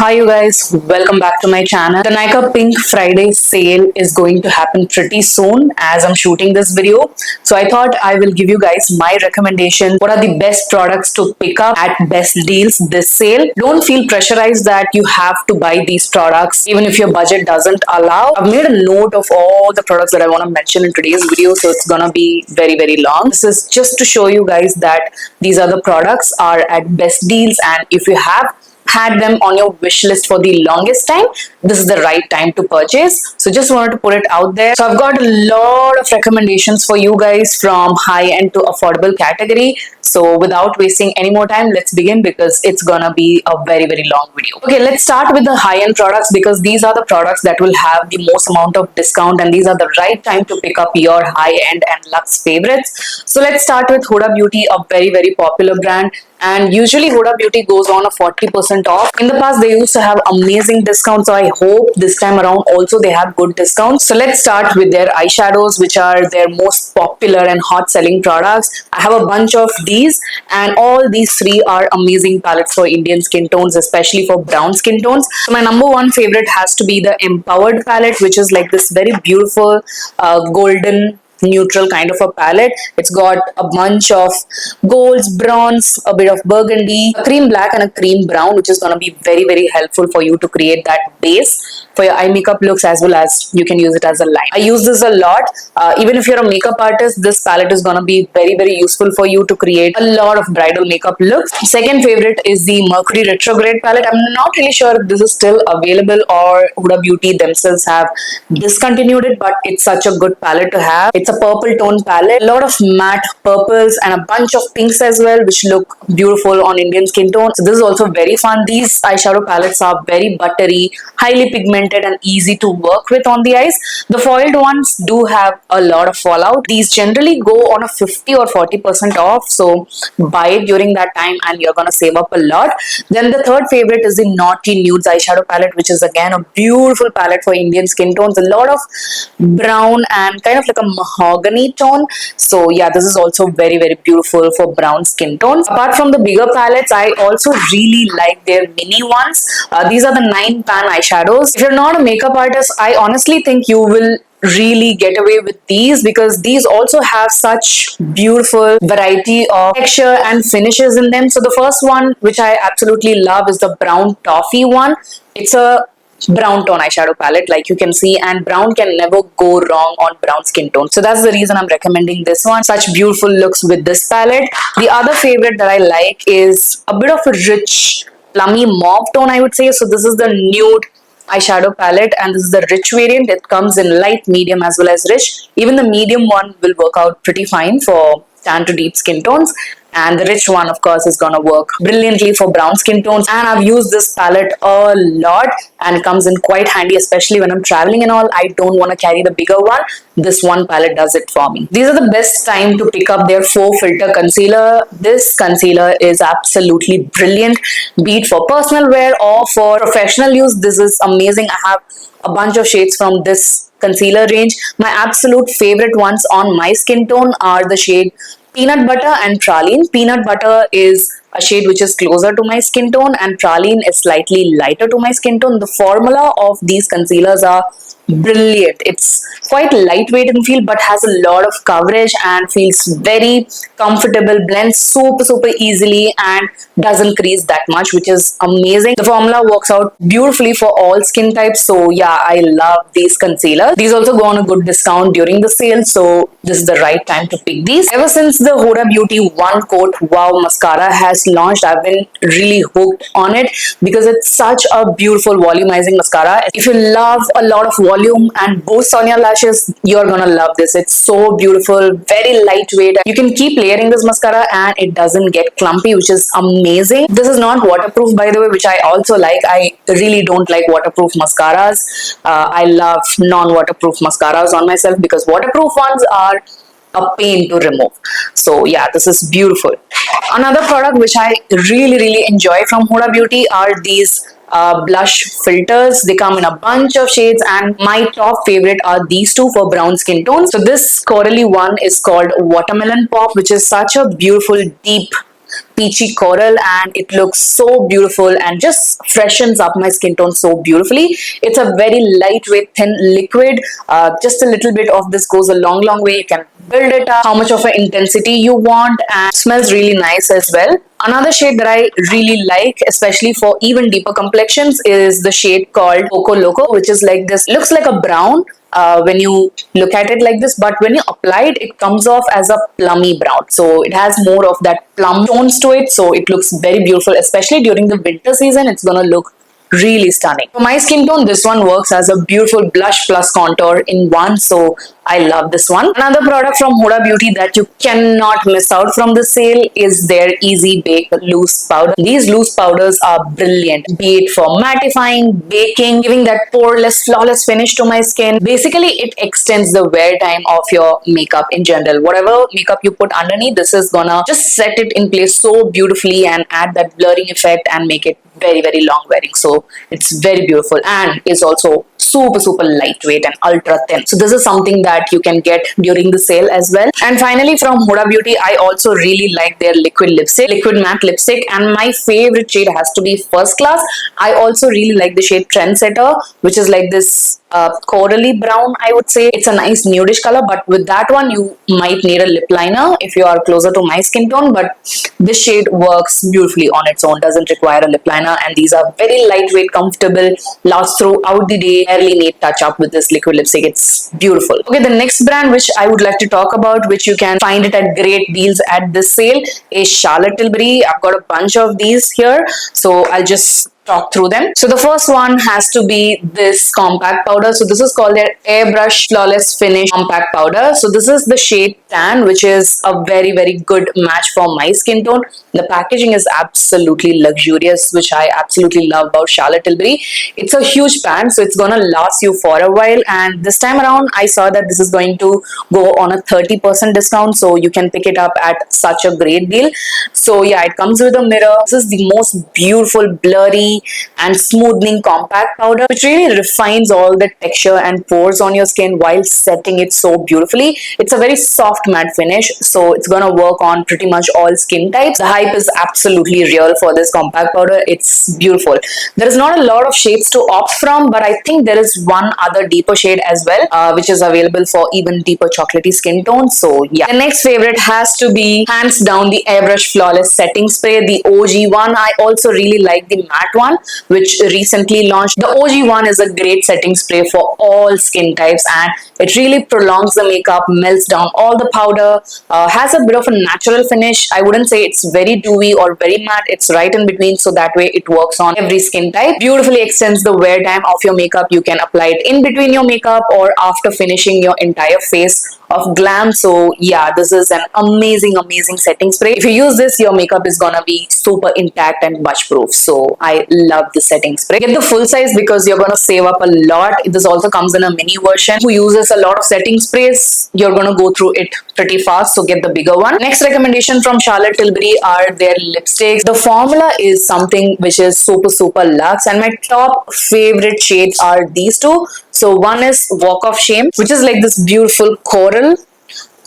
Hi you guys, welcome back to my channel. The Nykaa Pink Friday sale is going to happen pretty soon as I'm shooting this video. So I thought I will give you guys my recommendation. What are the best products to pick up at best deals this sale? Don't feel pressurized that you have to buy these products even if your budget doesn't allow. I've made a note of all the products that I want to mention in today's video, so it's gonna be very long. This is just to show you guys that these other products are at best deals, and if you have had them on your wish list for the longest time, this is the right time to purchase. So just wanted to put it out there. So I've got a lot of recommendations for you guys from high end to affordable category. So without wasting any more time, let's begin because it's gonna be a very long video. Okay, let's start with the high end products because these are the products that will have the most amount of discount, and these are the right time to pick up your high end and luxe favorites. So let's start with Huda Beauty, a very popular brand. And usually Huda Beauty goes on a 40% off. In the past, they used to have amazing discounts. So I hope this time around also they have good discounts. So let's start with their eyeshadows, which are their most popular and hot selling products. I have a bunch of these, and all these three are amazing palettes for Indian skin tones, especially for brown skin tones. So my number one favorite has to be the Empowered palette, which is like this very beautiful golden neutral kind of a palette. It's got a bunch of golds, bronze, a bit of burgundy, a cream black and a cream brown, which is going to be very helpful for you to create that base for your eye makeup looks, as well as you can use it as a line. I use this a lot. Even if you're a makeup artist, this palette is going to be very useful for you to create a lot of bridal makeup looks. Second favorite is the Mercury Retrograde palette. I'm not really sure if this is still available or Huda Beauty themselves have discontinued it, but it's such a good palette to have. It's a purple tone palette, a lot of matte purples and a bunch of pinks as well, which look beautiful on Indian skin tone. So this is also very fun. These eyeshadow palettes are very buttery, highly pigmented and easy to work with on the eyes. The foiled ones do have a lot of fallout. These generally go on a 50 or 40% off, so buy it during that time and you're gonna save up a lot. Then the third favorite is the Naughty Nudes eyeshadow palette, which is again a beautiful palette for Indian skin tones. A lot of brown and kind of like a mahogany tone. So yeah, this is also very beautiful for brown skin tones. Apart from the bigger palettes, I also really like their mini ones. These are the 9-pan eyeshadows. If you're not a makeup artist, I honestly think you will really get away with these because these also have such beautiful variety of texture and finishes in them. So the first one, which I absolutely love, is the brown toffee one. It's a brown tone eyeshadow palette, like you can see, and brown can never go wrong on brown skin tone. So that's the reason I'm recommending this one. Such beautiful looks with this palette. The other favorite that I like is a bit of a rich plummy mauve tone, I would say. So this is the nude eyeshadow palette, and this is the rich variant. It comes in light, medium as well as rich. Even the medium one will work out pretty fine for tan to deep skin tones, and the rich one of course is gonna work brilliantly for brown skin tones. And I've used this palette a lot and it comes in quite handy, especially when I'm traveling and all. I don't want to carry the bigger one. This one palette does it for me. These are the best time to pick up their Faux Filter concealer. This concealer is absolutely brilliant, be it for personal wear or for professional use. This is amazing. I have a bunch of shades from this concealer range. My absolute favorite ones on my skin tone are the shade Peanut Butter and Praline. Peanut Butter is a shade which is closer to my skin tone, and Praline is slightly lighter to my skin tone. The formula of these concealers are brilliant. It's quite lightweight in feel but has a lot of coverage and feels very comfortable, blends super easily and doesn't crease that much, which is amazing. The formula works out beautifully for all skin types. So yeah, I love these concealers. These also go on a good discount during the sale, so this is the right time to pick these. Ever since the Huda Beauty One Coat Wow mascara has launched, I've been really hooked on it because it's such a beautiful volumizing mascara. If you love a lot of volume and boosts on your lashes, you're gonna love this. It's so beautiful, very lightweight. You can keep layering this mascara and it doesn't get clumpy, which is amazing. This is not waterproof, by the way, which I also like. I really don't like waterproof mascaras. I love non-waterproof mascaras on myself because waterproof ones are a pain to remove. So yeah, this is beautiful. Another product which I really enjoy from Huda Beauty are these blush filters. They come in a bunch of shades, and my top favorite are these two for brown skin tones. So this corally one is called Watermelon Pop, which is such a beautiful deep peachy coral, and it looks so beautiful and just freshens up my skin tone so beautifully. It's a very lightweight, thin liquid. Just a little bit of this goes a long way. You can build it up how much of an intensity you want, and smells really nice as well. Another shade that I really like, especially for even deeper complexions, is the shade called Coco Loco, which is like this, looks like a brown when you look at it like this, but when you apply it, it comes off as a plummy brown. So it has more of that plum tones to it. So it looks very beautiful, especially during the winter season. It's gonna look really stunning. For my skin tone, this one works as a beautiful blush plus contour in one. So I love this one. Another product from Huda Beauty that you cannot miss out from the sale is their Easy Bake Loose Powder. These loose powders are brilliant, be it for mattifying, baking, giving that poreless, flawless finish to my skin. Basically, it extends the wear time of your makeup in general. Whatever makeup you put underneath, this is gonna just set it in place so beautifully and add that blurring effect and make it very long wearing. So it's very beautiful and is also super lightweight and ultra thin. So this is something that you can get during the sale as well. And finally, from Huda Beauty, I also really like their liquid lipstick, liquid matte lipstick, and my favorite shade has to be First Class. I also really like the shade Trendsetter, which is like this corally brown. I would say it's a nice nudish color, but with that one you might need a lip liner if you are closer to my skin tone, but this shade works beautifully on its own, doesn't require a lip liner, and these are very lightweight, comfortable, lasts throughout the day, barely need touch up with this liquid lipstick. It's beautiful. Okay, the next brand which I would like to talk about, which you can find it at great deals at this sale, is Charlotte Tilbury. I've got a bunch of these here, so I'll just talk through them. So the first one has to be this compact powder. So this is called their Airbrush Flawless Finish Compact Powder. So this is the shade Tan, which is a very good match for my skin tone. The packaging is absolutely luxurious, which I absolutely love about Charlotte Tilbury. It's a huge pan, so it's gonna last you for a while, and this time around I saw that this is going to go on a 30% discount, so you can pick it up at such a great deal. So yeah, it comes with a mirror. This is the most beautiful blurry and smoothing compact powder, which really refines all the texture and pores on your skin while setting it so beautifully. It's a very soft matte finish, so it's gonna work on pretty much all skin types. The hype is absolutely real for this compact powder. It's beautiful. There is not a lot of shades to opt from, but I think there is one other deeper shade as well, which is available for even deeper chocolatey skin tones. So yeah, the next favorite has to be hands down the Airbrush Flawless Setting Spray, the OG one. I also really like the matte one, which recently launched. The OG one is a great setting spray for all skin types, and it really prolongs the makeup, melts down all the powder, has a bit of a natural finish. I wouldn't say it's very dewy or very matte, it's right in between, so that way it works on every skin type. Beautifully extends the wear time of your makeup. You can apply it in between your makeup or after finishing your entire face of glam. So yeah, this is an amazing setting spray. If you use this, your makeup is gonna be super intact and much proof. So I love the setting spray. Get the full size because you're gonna save up a lot. This also comes in a mini version. Who uses a lot of setting sprays, you're gonna go through it pretty fast, so get the bigger one. Next recommendation from Charlotte Tilbury are their lipsticks. The formula is something which is super luxe, and my top favorite shades are these two. So one is Walk of Shame, which is like this beautiful coral,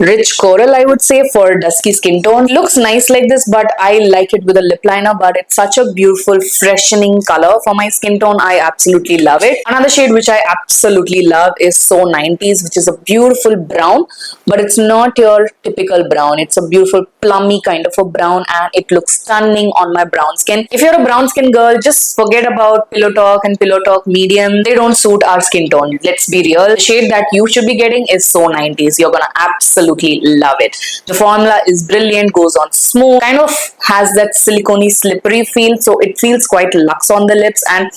rich coral, I would say, for dusky skin tone. Looks nice like this, but I like it with a lip liner, but it's such a beautiful freshening color for my skin tone. I absolutely love it. Another shade which I absolutely love is So 90s, which is a beautiful brown, but it's not your typical brown. It's a beautiful plummy kind of a brown, and it looks stunning on my brown skin. If you're a brown skin girl, just forget about Pillow Talk and Pillow Talk Medium. They don't suit our skin tone. Let's be real. The shade that you should be getting is So 90s. You're gonna absolutely love it. The formula is brilliant, goes on smooth, kind of has that silicone slippery feel, so it feels quite luxe on the lips, and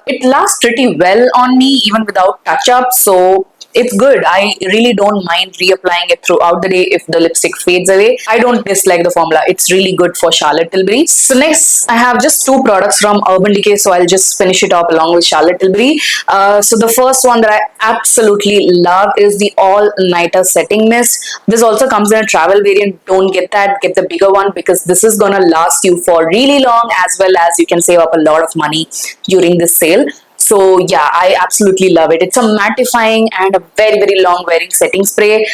it lasts pretty well on me even without touch up. So it's good. I really don't mind reapplying it throughout the day if the lipstick fades away. I don't dislike the formula. It's really good for Charlotte Tilbury. So next, I have just two products from Urban Decay, so I'll just finish it up along with Charlotte Tilbury. So the first one that I absolutely love is the All Nighter Setting Mist. This also comes in a travel variant. Don't get that. Get the bigger one because this is gonna last you for really long, as well as you can save up a lot of money during this sale. So yeah, I absolutely love it. It's a mattifying and a very, very long wearing setting spray.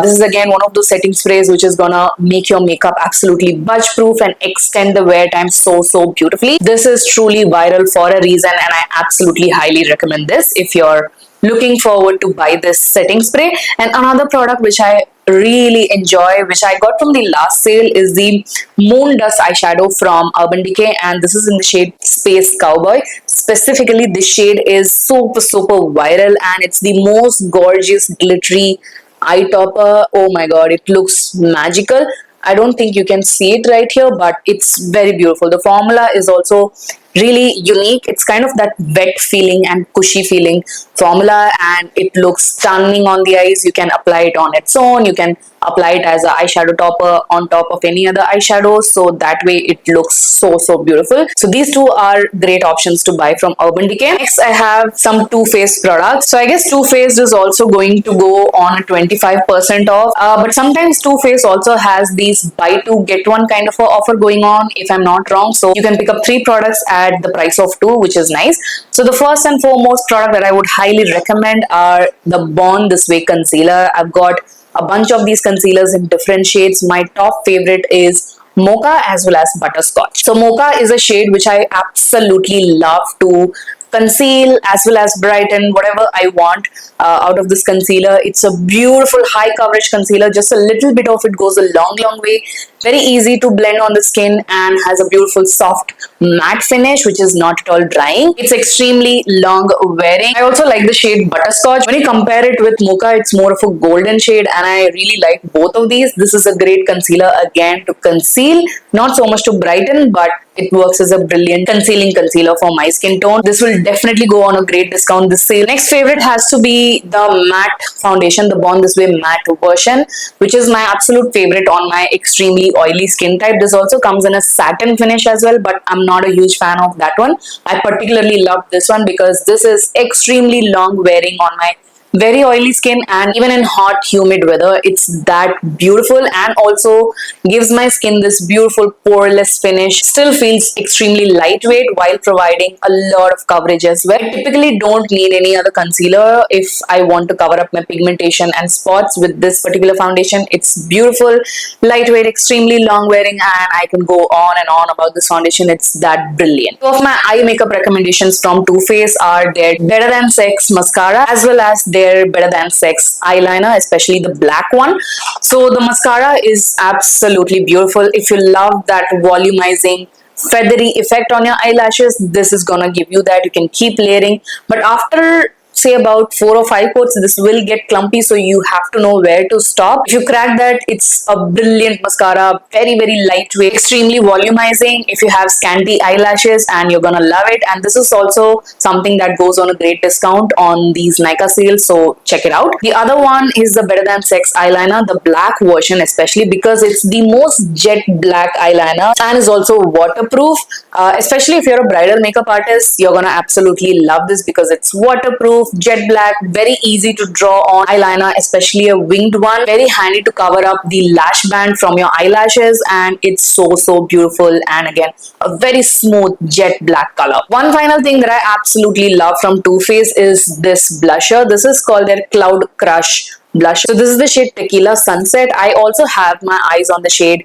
This is again one of those setting sprays which is gonna make your makeup absolutely budge proof and extend the wear time so beautifully. This is truly viral for a reason, and I absolutely highly recommend this if you're looking forward to buy this setting spray. And another product which I really enjoy, which I got from the last sale, is the Moon Dust eyeshadow from Urban Decay, and this is in the shade Space Cowboy. Specifically, this shade is super viral, and it's the most gorgeous glittery eye topper. Oh my god, it looks magical. I don't think you can see it right here, but it's very beautiful. The formula is also really unique. It's kind of that wet feeling and cushy feeling formula, and it looks stunning on the eyes. You can apply it on its own. You can apply it as an eyeshadow topper on top of any other eyeshadow, so that way it looks so beautiful. So these two are great options to buy from Urban Decay. Next, I have some Too Faced products. So I guess Too Faced is also going to go on a 25% off, but sometimes Too Faced also has these buy two get one kind of a offer going on, if I'm not wrong. So you can pick up 3 products at the price of 2, which is nice. So the first and foremost product that I would highly recommend are the Born This Way concealer. I've got a bunch of these concealers in different shades. My top favorite is Mocha as well as Butterscotch. So Mocha is a shade which I absolutely love to conceal as well as brighten whatever I want out of this concealer. It's a beautiful high coverage concealer. Just a little bit of it goes a long way. Very easy to blend on the skin and has a beautiful soft matte finish which is not at all drying. It's extremely long wearing. I also like the shade Butterscotch. When you compare it with Mocha, it's more of a golden shade, and I really like both of these. This is a great concealer again to conceal, not so much to brighten, but it works as a brilliant concealing concealer for my skin tone. This will definitely go on a great discount this sale. Next favorite has to be the matte foundation, the Born This Way matte version, which is my absolute favorite on my extremely oily skin type. This also comes in a satin finish as well, but I'm not a huge fan of that one. I particularly love this one because this is extremely long wearing on my very oily skin, and even in hot humid weather it's that beautiful, and also gives my skin this beautiful poreless finish. Still feels extremely lightweight while providing a lot of coverage as well. I typically don't need any other concealer if I want to cover up my pigmentation and spots. With this particular foundation, it's beautiful, lightweight, extremely long wearing, and I can go on and on about this foundation. It's that brilliant. Two of my eye makeup recommendations from Too Faced are their Better Than Sex mascara as well as their Better Than Sex eyeliner, especially the black one. So the mascara is absolutely beautiful. If you love that volumizing feathery effect on your eyelashes, this is gonna give you that. You can keep layering, but after say about 4 or 5 coats, this will get clumpy, so you have to know where to stop. If you crack that, it's a brilliant mascara, very lightweight, extremely volumizing if you have scanty eyelashes, and you're gonna love it. And this is also something that goes on a great discount on these Nykaa sales, so check it out. The other one is the Better Than Sex eyeliner, the black version, especially because it's the most jet black eyeliner and is also waterproof. Especially if you're a bridal makeup artist, you're gonna absolutely love this because it's waterproof, jet black, very easy to draw on eyeliner, especially a winged one. Very handy to cover up the lash band from your eyelashes, and it's so beautiful, and again a very smooth jet black color. One final thing that I absolutely love from Too Faced is this blusher. This is called their Cloud Crush blush. So this is the shade Tequila Sunset. I also have my eyes on the shade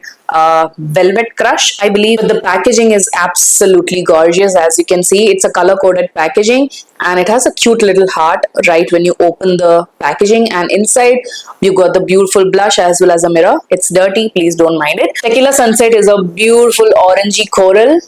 Velvet Crush, I believe. The packaging is absolutely gorgeous. As you can see, it's a color coded packaging, and it has a cute little heart right when you open the packaging, and inside you got the beautiful blush as well as a mirror. It's dirty, please don't mind it. Tequila Sunset is a beautiful orangey coral.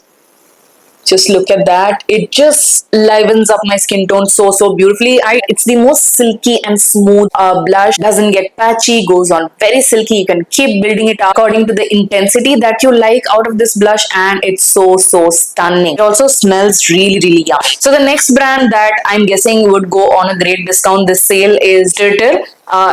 Just look at that. It just livens up my skin tone so beautifully. It's the most silky and smooth blush. Doesn't get patchy, goes on very silky. You can keep building it up according to the intensity that you like out of this blush, and it's so stunning. It also smells really yum. So the next brand that I'm guessing would go on a great discount this sale is Turtle,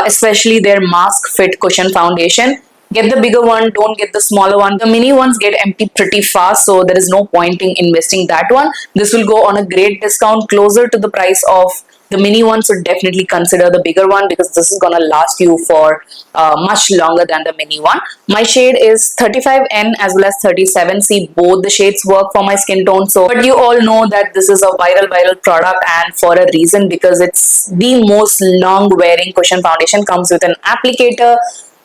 especially their Mask Fit Cushion Foundation. Get the bigger one, don't get the smaller one. The mini ones get empty pretty fast, so there is no point in investing that one. This will go on a great discount closer to the price of the mini one, so definitely consider the bigger one because this is gonna last you for much longer than the mini one. My shade is 35N as well as 37C. Both the shades work for my skin tone. So, but you all know that this is a viral product, and for a reason, because it's the most long wearing cushion foundation. Comes with an applicator.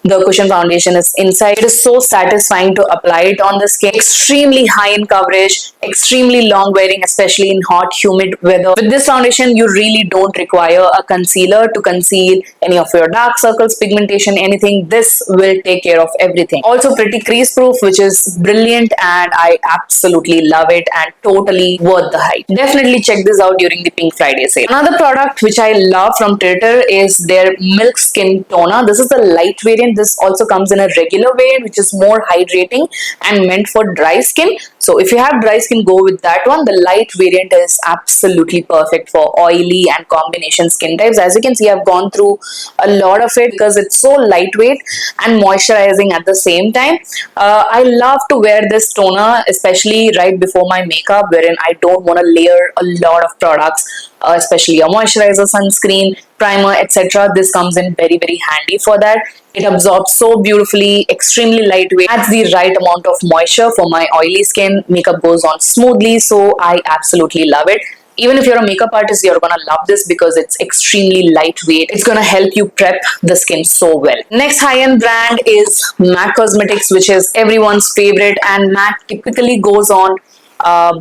The cushion foundation is inside. It is so satisfying to apply it on the skin. Extremely high in coverage, extremely long wearing, especially in hot, humid weather. With this foundation, you really don't require a concealer to conceal any of your dark circles, pigmentation, anything. This will take care of everything. Also pretty crease proof, which is brilliant, and I absolutely love it and totally worth the hype. Definitely check this out during the Pink Friday sale. Another product which I love from Twitter is their Milk Skin Toner. This is the light variant. This also comes in a regular variant, which is more hydrating and meant for dry skin. So if you have dry skin, go with that one. The light variant is absolutely perfect for oily and combination skin types. As you can see, I've gone through a lot of it because it's so lightweight and moisturizing at the same time. I love to wear this toner, especially right before my makeup, wherein I don't want to layer a lot of products, especially a moisturizer, sunscreen, primer, etc. This comes in very handy for that. It absorbs so beautifully, extremely lightweight, adds the right amount of moisture for my oily skin. Makeup goes on smoothly, so I absolutely love it. Even if you're a makeup artist, you're gonna love this because it's extremely lightweight. It's gonna help you prep the skin so well. Next high-end brand is MAC Cosmetics, which is everyone's favorite, and MAC typically goes on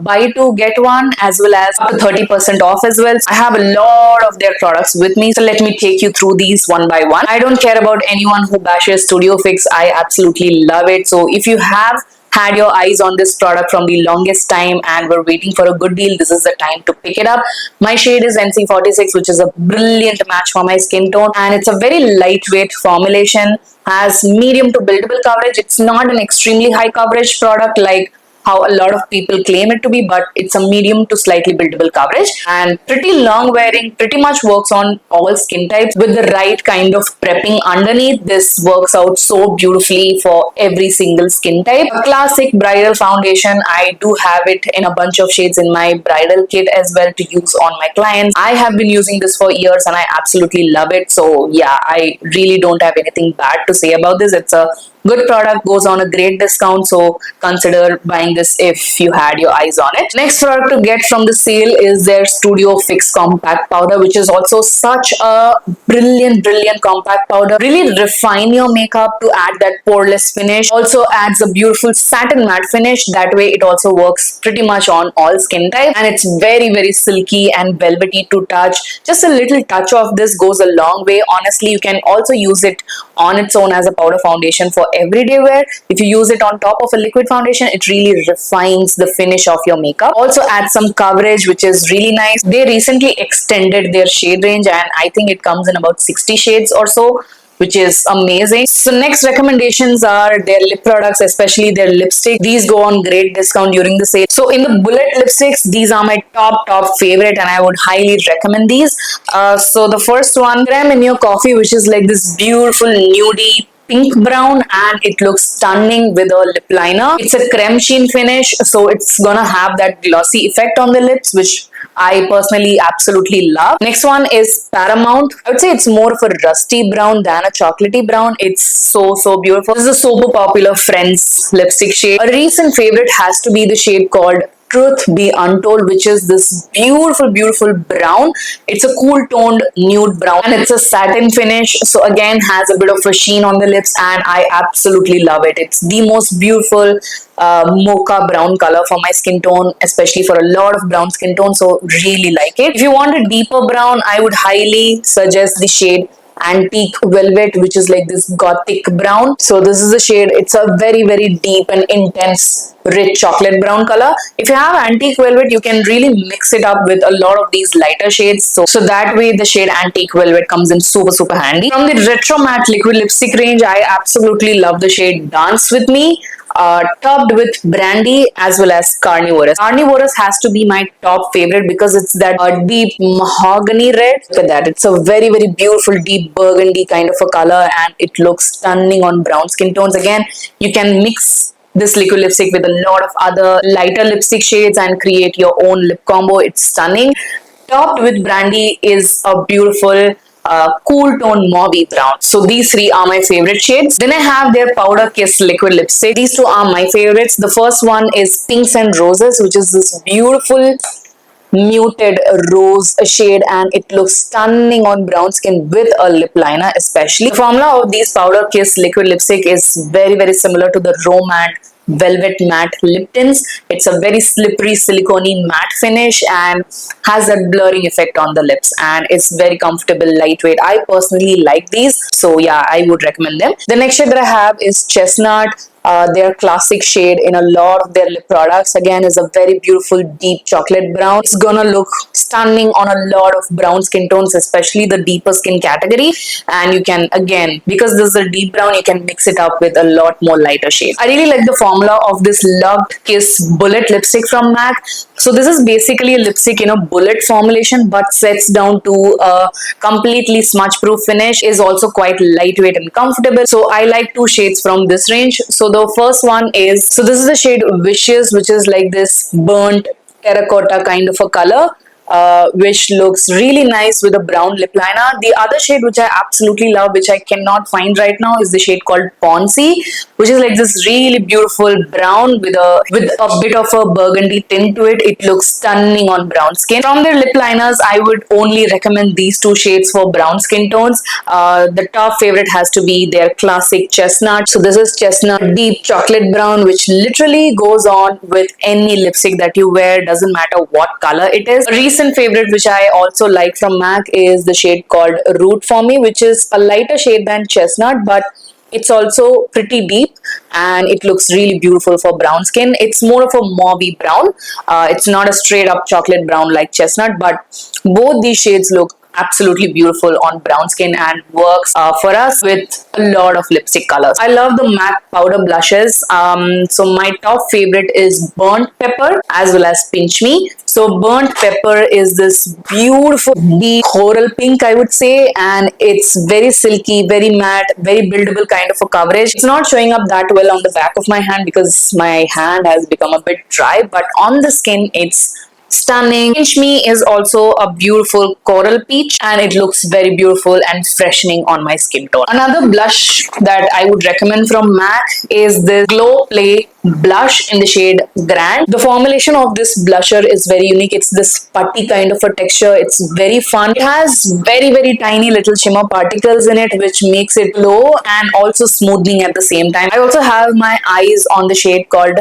buy two get one as well as up to 30% off as well. I have a lot of their products with me, so let me take you through these one by one. I don't care about anyone who bashes Studio Fix. I absolutely love it. So if you have had your eyes on this product from the longest time and were waiting for a good deal, this is the time to pick it up. My shade is NC46, which is a brilliant match for my skin tone, and it's a very lightweight formulation, has medium to buildable coverage. It's not an extremely high coverage product like how a lot of people claim it to be, but it's a medium to slightly buildable coverage and pretty long wearing. Pretty much works on all skin types with the right kind of prepping underneath. This works out so beautifully for every single skin type. A classic bridal foundation. I do have it in a bunch of shades in my bridal kit as well to use on my clients. I have been using this for years and I absolutely love it. So yeah, I really don't have anything bad to say about this. It's a good product, goes on a great discount, so consider buying this if you had your eyes on it. Next product to get from the sale is their Studio Fix Compact Powder, which is also such a brilliant compact powder. Really refine your makeup to add that poreless finish. Also adds a beautiful satin matte finish. That way it also works pretty much on all skin types, and it's very silky and velvety to touch. Just a little touch of this goes a long way. Honestly, you can also use it on its own as a powder foundation for everyday wear. If you use it on top of a liquid foundation, it really refines the finish of your makeup. Also adds some coverage, which is really nice. They recently extended their shade range, and I think it comes in about 60 shades or so, which is amazing. So next recommendations are their lip products, especially their lipstick. These go on great discount during the sale. So in the bullet lipsticks, these are my top favorite, and I would highly recommend these. So the first one, Creme in Your Coffee, which is like this beautiful nudie pink brown, and it looks stunning with a lip liner. It's a creme sheen finish, so it's gonna have that glossy effect on the lips, which I personally absolutely love. Next one is Paramount. I would say it's more of a rusty brown than a chocolatey brown. It's so beautiful. This is a super popular Friends lipstick shade. A recent favorite has to be the shade called Truth Be Untold, which is this beautiful brown. It's a cool toned nude brown, and it's a satin finish, so again has a bit of a sheen on the lips, and I absolutely love it. It's the most beautiful mocha brown color for my skin tone, especially for a lot of brown skin tone, so really like it. If you want a deeper brown, I would highly suggest the shade Antique Velvet, which is like this gothic brown. So this is the shade. It's a very deep and intense rich chocolate brown color. If you have Antique Velvet, you can really mix it up with a lot of these lighter shades, so that way the shade Antique Velvet comes in super handy. From the Retro Matte liquid lipstick range, I absolutely love the shade Dance With Me. topped with brandy as well as carnivorous. Carnivorous has to be my top favorite because it's that deep mahogany red. Look at that. It's a very, very beautiful deep burgundy kind of a color, and it looks stunning on brown skin tones. Again, you can mix this liquid lipstick with a lot of other lighter lipstick shades and create your own lip combo. It's stunning. Topped with brandy is a beautiful cool tone mauve brown. So these three are my favorite shades. Then I have their Powder Kiss liquid lipstick. These two are my favorites. The first one is Pinks and Roses, which is this beautiful muted rose shade, and it looks stunning on brown skin with a lip liner especially. The formula of these Powder Kiss liquid lipstick is very, very similar to the Romand Velvet Matte lip tints. It's a very slippery silicone matte finish and has that blurring effect on the lips, and it's very comfortable, lightweight. I personally like these, so yeah, I would recommend them. The next shade that I have is Chestnut. Their classic shade in a lot of their lip products, again, is a very beautiful deep chocolate brown. It's gonna look stunning on a lot of brown skin tones, especially the deeper skin category. And you can, again, because this is a deep brown, you can mix it up with a lot more lighter shades. I really like the formula of this Loved Kiss Bullet lipstick from MAC. So this is basically a lipstick in a bullet formulation, but sets down to a completely smudge proof finish, is also quite lightweight and comfortable. So I like two shades from this range. So the first one is, so this is the shade Wishes, which is like this burnt terracotta kind of a color. Which looks really nice with a brown lip liner. The other shade which I absolutely love, which I cannot find right now, is the shade called Poncy, which is like this really beautiful brown with a bit of a burgundy tint to it. It looks stunning on brown skin. From their lip liners, I would only recommend these two shades for brown skin tones. The top favorite has to be their classic Chestnut. So this is Chestnut Deep Chocolate Brown, which literally goes on with any lipstick that you wear, doesn't matter what color it is. A recent favorite which I also like from MAC is the shade called Root for Me, which is a lighter shade than Chestnut, but it's also pretty deep and it looks really beautiful for brown skin. It's more of a mauve brown. It's not a straight up chocolate brown like Chestnut, but both these shades look absolutely beautiful on brown skin and works for us with a lot of lipstick colors. I love the MAC powder blushes. So my top favorite is Burnt Pepper as well as Pinch Me. So Burnt Pepper is this beautiful deep coral pink, I would say, and it's very silky, very matte, very buildable kind of a coverage. It's not showing up that well on the back of my hand because my hand has become a bit dry, but on the skin it's stunning. Pinch Me is also a beautiful coral peach and it looks very beautiful and freshening on my skin tone. Another blush that I would recommend from MAC is the Glow Play blush in the shade Grand. The formulation of this blusher is very unique. It's this putty kind of a texture. It's very fun. It has very, very tiny little shimmer particles in it, which makes it glow and also smoothing at the same time. I also have my eyes on the shade called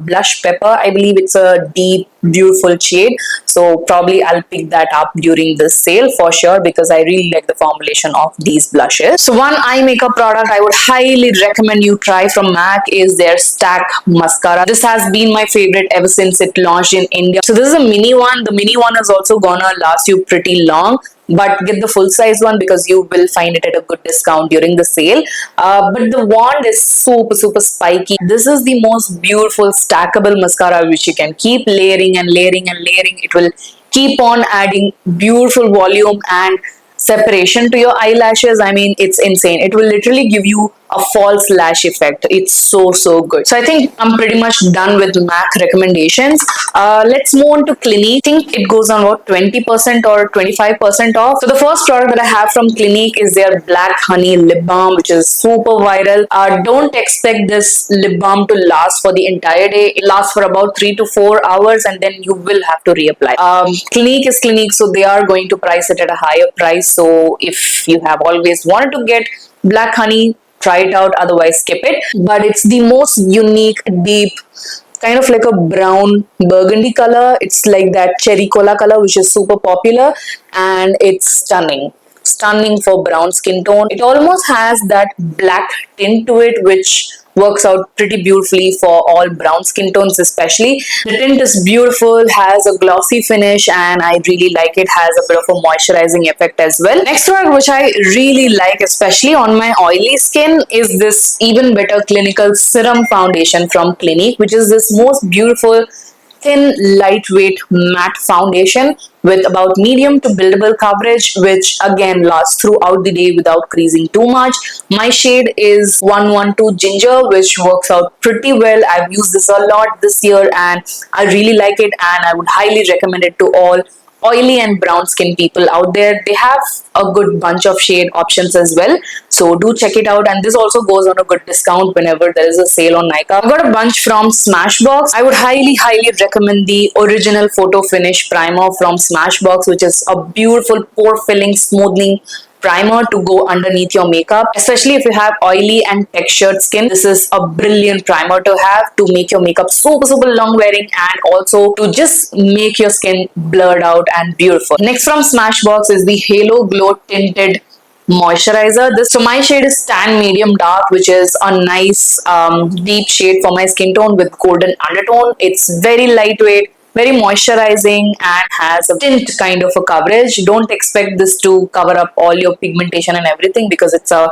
Blush Pepper. I believe it's a deep, beautiful shade. So probably I'll pick that up during this sale for sure because I really like the formulation of these blushes. So one eye makeup product I would highly recommend you try from MAC is their Stack mascara. This has been my favorite ever since it launched in India. So this is a mini one. The mini one is also gonna last you pretty long, but get the full size one because you will find it at a good discount during the sale. But the wand is super, super spiky. This is the most beautiful stackable mascara which you can keep layering and layering and layering. It will keep on adding beautiful volume and separation to your eyelashes. I mean, it's insane. It will literally give you a false lash effect. It's so, so good. So I think I'm pretty much done with MAC recommendations. Let's move on to Clinique. I think it goes on about 20% or 25% off. So the first product that I have from Clinique is their Black Honey Lip Balm, which is super viral. Don't expect this lip balm to last for the entire day. It lasts for about 3 to 4 hours and then you will have to reapply. Clinique is Clinique, so they are going to price it at a higher price. So if you have always wanted to get Black Honey, try it out, otherwise skip it. But it's the most unique, deep, kind of like a brown burgundy color. It's like that cherry cola color which is super popular and it's stunning. stunning for brown skin tone. It almost has that black tint to it, which works out pretty beautifully for all brown skin tones especially. The tint is beautiful, has a glossy finish, and I really like it. Has a bit of a moisturizing effect as well. Next product which I really like, especially on my oily skin, is this Even Better Clinical Serum Foundation from Clinique, which is this most beautiful thin, lightweight matte foundation with about medium to buildable coverage, which again lasts throughout the day without creasing too much. My shade is 112 Ginger, which works out pretty well. I've used this a lot this year and I really like it, and I would highly recommend it to all oily and brown skin people out there. They have a good bunch of shade options as well, so do check it out. And this also goes on a good discount whenever there is a sale on Nykaa. I've got a bunch from Smashbox. I would highly recommend the Original Photo Finish Primer from Smashbox, which is a beautiful pore filling smoothing primer to go underneath your makeup, especially if you have oily and textured skin. This is a brilliant primer to have to make your makeup super long wearing, and also to just make your skin blurred out and beautiful. Next from Smashbox is the Halo Glow Tinted moisturizer. So my shade is tan medium dark, which is a nice deep shade for my skin tone with golden undertone. It's very lightweight, very moisturizing, and has a tint kind of a coverage. Don't expect this to cover up all your pigmentation and everything, because it's a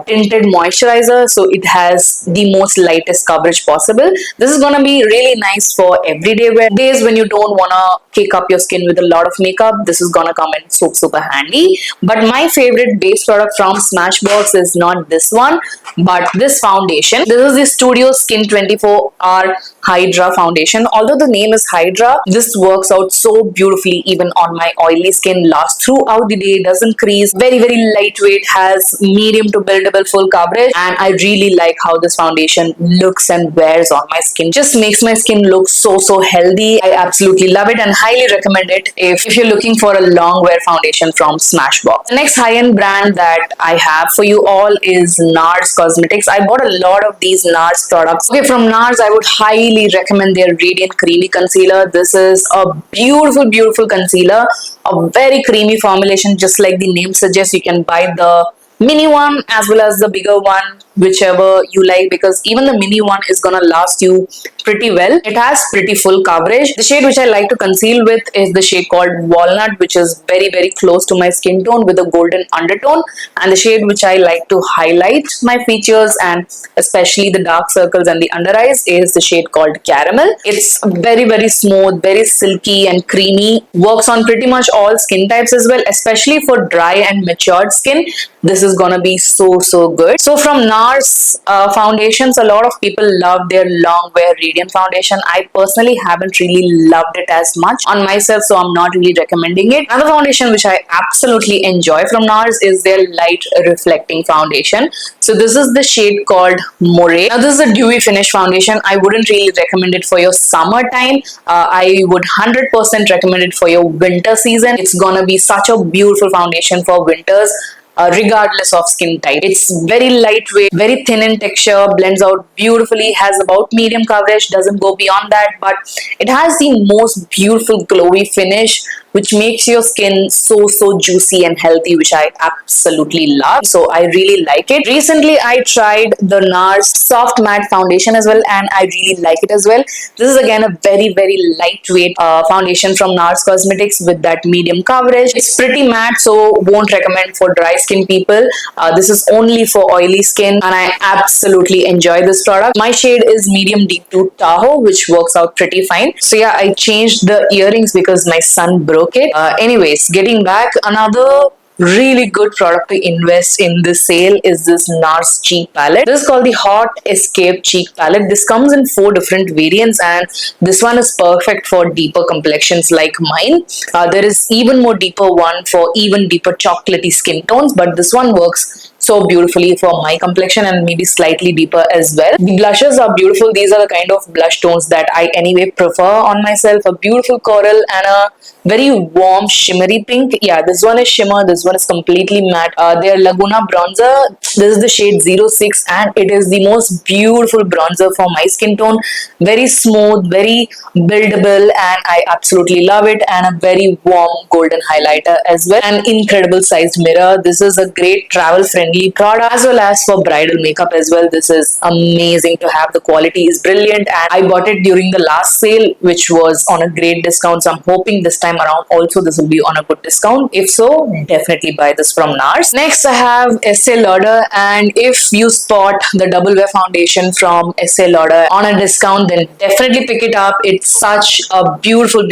tinted moisturizer, so it has the most lightest coverage possible. This is gonna be really nice for everyday wear days when you don't wanna cake up your skin with a lot of makeup. This is gonna come in super handy. But my favorite base product from Smashbox is not this one, but this foundation. This is the Studio Skin 24-hour Hydra foundation. Although the name is Hydra, this works out so beautifully even on my oily skin. Lasts throughout the day, doesn't crease, very lightweight, has medium to buildable full coverage, and I really like how this foundation looks and wears on my skin. Just makes my skin look so healthy. I absolutely love it and highly recommend it if you're looking for a long wear foundation from Smashbox. The next high-end brand that I have for you all is NARS Cosmetics. I bought a lot of these NARS products. Okay, from NARS I would highly recommend their Radiant Creamy Concealer. This is a beautiful concealer, a very creamy formulation. Just like the name suggests, you can buy the mini one as well as the bigger one, whichever you like, because even the mini one is gonna last you pretty well. It has pretty full coverage. The shade which I like to conceal with is the shade called Walnut, which is very close to my skin tone with a golden undertone, and the shade which I like to highlight my features and especially the dark circles and the under eyes is the shade called Caramel. It's very smooth, very silky and creamy. Works on pretty much all skin types as well, especially for dry and matured skin. This is gonna be so good. So from NARS foundations, a lot of people love their long wear Radiant foundation. I personally haven't really loved it as much on myself, so I'm not really recommending it. Another foundation which I absolutely enjoy from NARS is their light reflecting foundation. So this is the shade called Moray. Now this is a dewy finish foundation. I wouldn't really recommend it for your summertime. I would 100% recommend it for your winter season. It's gonna be such a beautiful foundation for winters. Regardless of skin type. It's very lightweight, very thin in texture, blends out beautifully, has about medium coverage, doesn't go beyond that, but it has the most beautiful glowy finish, which makes your skin so juicy and healthy, which I absolutely love. So I really like it. Recently I tried the NARS Soft Matte Foundation as well, and I really like it as well. This is again a very lightweight foundation from NARS Cosmetics with that medium coverage. It's pretty matte, so won't recommend for dry skin people. This is only for oily skin, and I absolutely enjoy this product. My shade is medium deep to Tahoe, which works out pretty fine. So yeah, I changed the earrings because my son broke it. Anyways, getting back, another really good product to invest in this sale is this NARS Cheek Palette. This is called the Hot Escape Cheek Palette. This comes in 4 different variants, and this one is perfect for deeper complexions like mine. There is even more deeper one for even deeper chocolatey skin tones, but this one works so beautifully for my complexion and maybe slightly deeper as well. The blushes are beautiful. These are the kind of blush tones that I anyway prefer on myself. A beautiful coral and a very warm shimmery pink. Yeah, this one is shimmer, this one is completely matte. Their Laguna bronzer, this is the shade 06 and it is the most beautiful bronzer for my skin tone. Very smooth, very buildable, and I absolutely love it. And a very warm golden highlighter as well. An incredible sized mirror. This is a great travel friendly product as well as for bridal makeup as well. This is amazing to have. The quality is brilliant and I bought it during the last sale which was on a great discount. So I'm hoping this time around also this will be on a good discount. If so, definitely buy this from NARS. Next I have Estee Lauder, and if you spot the Double Wear foundation from Estee Lauder on a discount, then definitely pick it up. It's such a beautiful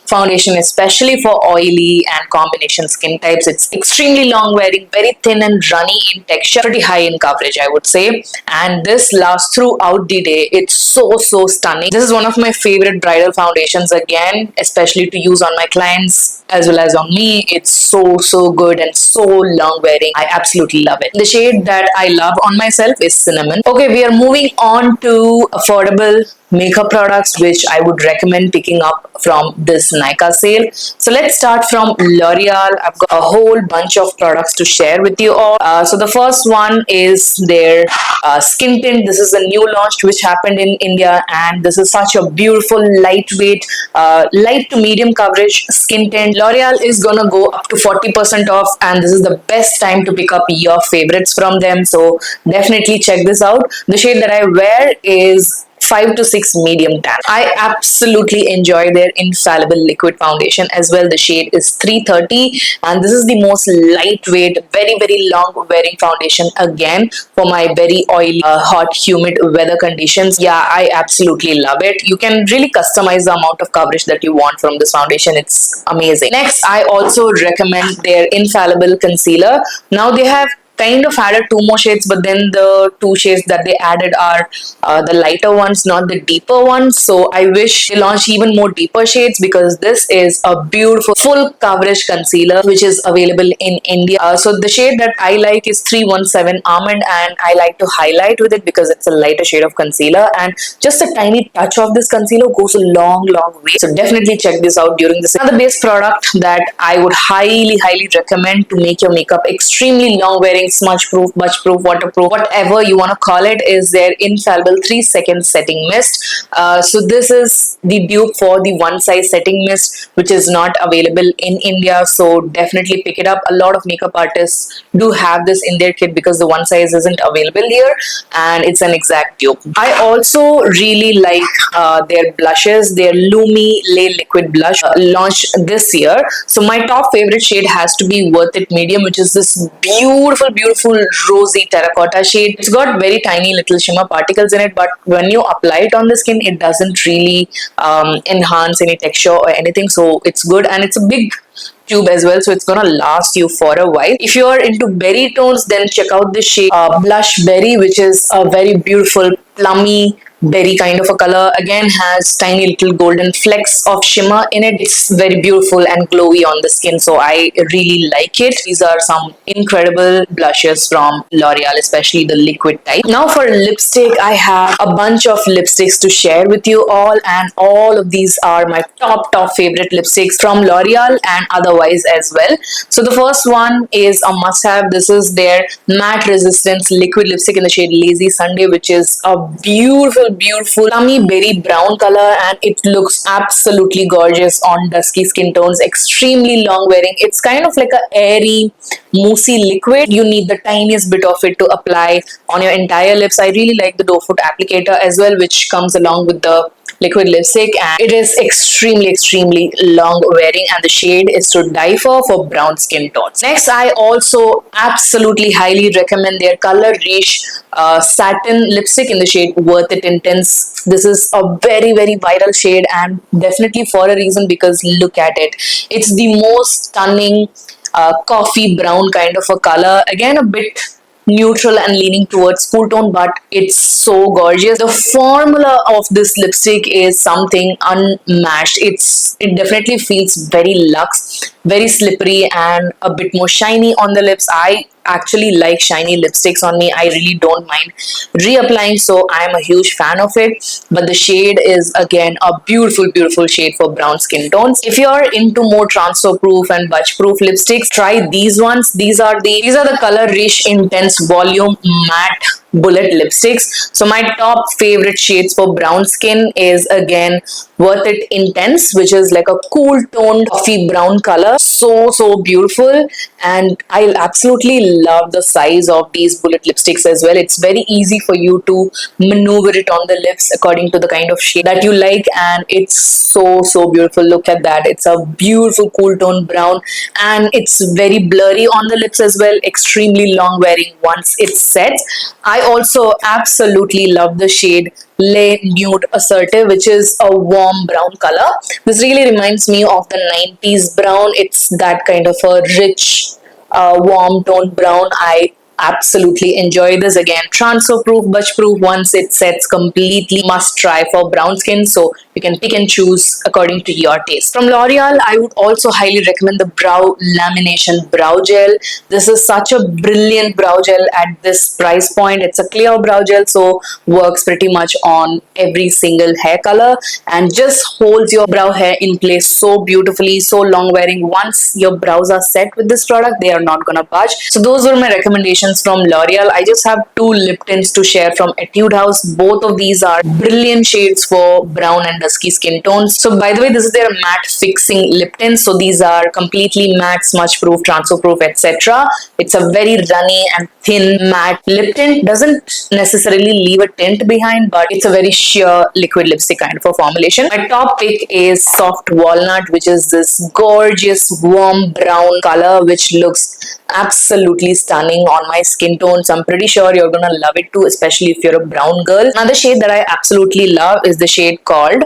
foundation, especially for oily and combination skin types. It's extremely long wearing, very thin and runny in texture, pretty high in coverage I would say, and this lasts throughout the day. It's so stunning. This is one of my favorite bridal foundations again, especially to use on my clients as well as on me. It's so good and so long wearing. I absolutely love it. The shade that I love on myself is Cinnamon. Okay, we are moving on to affordable makeup products which I would recommend picking up from this Nykaa sale. So let's start from L'Oreal. I've got a whole bunch of products to share with you all. So the first one is their skin tint. This is a new launch which happened in India, and this is such a beautiful lightweight light to medium coverage skin tint. L'Oreal is gonna go up to 40% off, and this is the best time to pick up your favorites from them, so definitely check this out. The shade that I wear is 5 to 6 medium tan. I absolutely enjoy their infallible liquid foundation as well. The shade is 330 and this is the most lightweight, very long wearing foundation again for my very oily, hot, humid weather conditions. Yeah, I absolutely love it. You can really customize the amount of coverage that you want from this foundation. It's amazing. Next, I also recommend their infallible concealer. Now they have kind of added 2 more shades, but then the 2 shades that they added are the lighter ones, not the deeper ones. So I wish they launched even more deeper shades, because this is a beautiful full coverage concealer which is available in India. So the shade that I like is 317 Almond, and I like to highlight with it because it's a lighter shade of concealer, and just a tiny touch of this concealer goes a long way. So definitely check this out during this. Another base product that I would highly recommend to make your makeup extremely long wearing, smudge proof, waterproof, whatever you want to call it, is their infallible 3-second setting mist. So this is the dupe for the one size setting mist which is not available in India, so definitely pick it up. A lot of makeup artists do have this in their kit because the one size isn't available here, and it's an exact dupe. I also really like their blushes. Their Lumi Lay Liquid Blush launched this year. So my top favorite shade has to be Worth It Medium, which is this beautiful rosy terracotta shade. It's got very tiny little shimmer particles in it, but when you apply it on the skin, it doesn't really enhance any texture or anything, so it's good. And it's a big tube as well, so it's gonna last you for a while. If you are into berry tones, then check out this shade Blush Berry, which is a very beautiful plummy berry kind of a color. Again, has tiny little golden flecks of shimmer in it. It's very beautiful and glowy on the skin, so I really like it. These are some incredible blushes from L'Oreal, especially the liquid type. Now for lipstick, I have a bunch of lipsticks to share with you all, and all of these are my top favorite lipsticks from L'Oreal and otherwise as well. So the first one is a must have. This is their matte resistance liquid lipstick in the shade Lazy Sunday, which is a beautiful plummy berry brown color, and it looks absolutely gorgeous on dusky skin tones. Extremely long wearing. It's kind of like a airy moussey liquid. You need the tiniest bit of it to apply on your entire lips. I really like the doe foot applicator as well, which comes along with the liquid lipstick, and it is extremely long wearing, and the shade is to die for brown skin tones. Next, I also absolutely highly recommend their Color Riche satin lipstick in the shade Worth It Intense. This is a very viral shade, and definitely for a reason, because look at it. It's the most stunning coffee brown kind of a color. Again, a bit neutral and leaning towards cool tone, but it's so gorgeous. The formula of this lipstick is something unmatched. It definitely feels very luxe, very slippery, and a bit more shiny on the lips. I actually like shiny lipsticks on me, I really don't mind reapplying, so I am a huge fan of it. But the shade is again a beautiful shade for brown skin tones. If you're into more transfer proof and budge proof lipsticks, try these ones. These are the Color Riche Intense Volume Matte Bullet lipsticks. So my top favorite shades for brown skin is again Worth It Intense, which is like a cool toned coffee brown color. So beautiful, and I absolutely love the size of these bullet lipsticks as well. It's very easy for you to maneuver it on the lips according to the kind of shade that you like, and it's so beautiful. Look at that. It's a beautiful cool tone brown, and it's very blurry on the lips as well, extremely long wearing once it's set. I also absolutely love the shade Le Nude Assertive, which is a warm brown color. This really reminds me of the 90s brown. It's that kind of a rich, warm tone brown. I absolutely enjoy this. Again, transfer proof, budge proof once it sets completely, must try for brown skin. So you can pick and choose according to your taste. From L'Oreal, I would also highly recommend the Brow Lamination Brow Gel. This is such a brilliant brow gel at this price point. It's a clear brow gel, so works pretty much on every single hair color and just holds your brow hair in place so beautifully, so long wearing. Once your brows are set with this product, they are not gonna budge. So those were my recommendations from L'Oreal. I just have two lip tints to share from Etude House. Both of these are brilliant shades for brown and dusky skin tones. So by the way, this is their matte fixing lip tint. So these are completely matte, smudge proof, transfer proof, etc. It's a very runny and thin matte lip tint. Doesn't necessarily leave a tint behind, but it's a very sheer liquid lipstick kind of a formulation. My top pick is Soft Walnut, which is this gorgeous warm brown color which looks absolutely stunning on my skin tone. So I'm pretty sure you're gonna love it too, especially if you're a brown girl. Another shade that I absolutely love is the shade called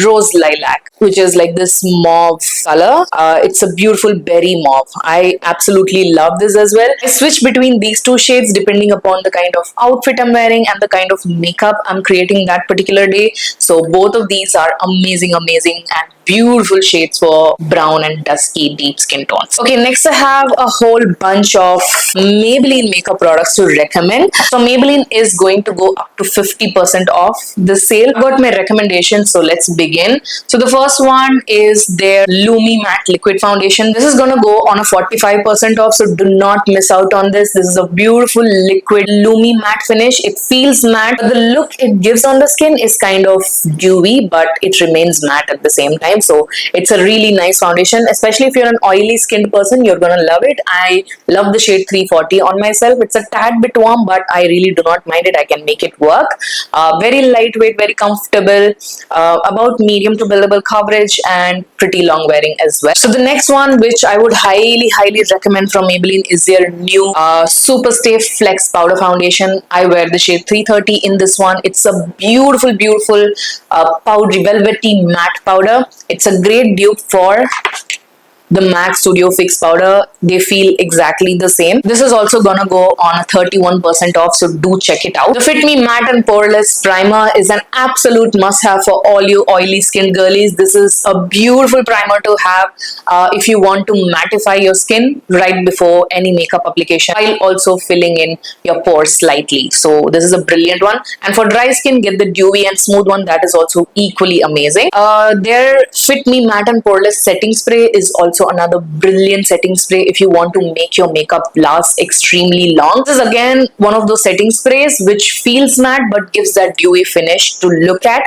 Rose Lilac, which is like this mauve color. It's a beautiful berry mauve. I absolutely love this as well. I switch between these two shades depending upon the kind of outfit I'm wearing and the kind of makeup I'm creating that particular day. So both of these are amazing and beautiful shades for brown and dusky deep skin tones. Okay, next I have a whole bunch of Maybelline makeup products to recommend. So Maybelline is going to go up to 50% off the sale. I've got my recommendations, so let's begin. So the first one is their Lumi Matte Liquid Foundation. This is going to go on a 45% off, so do not miss out on this. This is a beautiful liquid Lumi matte finish. It feels matte, but the look it gives on the skin is kind of dewy, but it remains matte at the same time. So it's a really nice foundation, especially if you're an oily skinned person, you're gonna love it. I love the shade 340 on myself. It's a tad bit warm, but I really do not mind it. I can make it work. Very lightweight, very comfortable, about medium to buildable coverage, and pretty long wearing as well. So the next one, which I would highly recommend from Maybelline, is their new Super Stay Flex Powder Foundation. I wear the shade 330 in this one. It's a beautiful powdery velvety matte powder. It's a great dupe for the MAC Studio Fix powder. They feel exactly the same. This is also gonna go on a 31% off, so do check it out. The Fit Me Matte and Poreless Primer is an absolute must-have for all you oily skin girlies. This is a beautiful primer to have if you want to mattify your skin right before any makeup application, while also filling in your pores slightly. So this is a brilliant one. And for dry skin, get the dewy and smooth one. That is also equally amazing. Their Fit Me Matte and Poreless Setting Spray is also another brilliant setting spray if you want to make your makeup last extremely long. This is again one of those setting sprays which feels matte but gives that dewy finish to look at.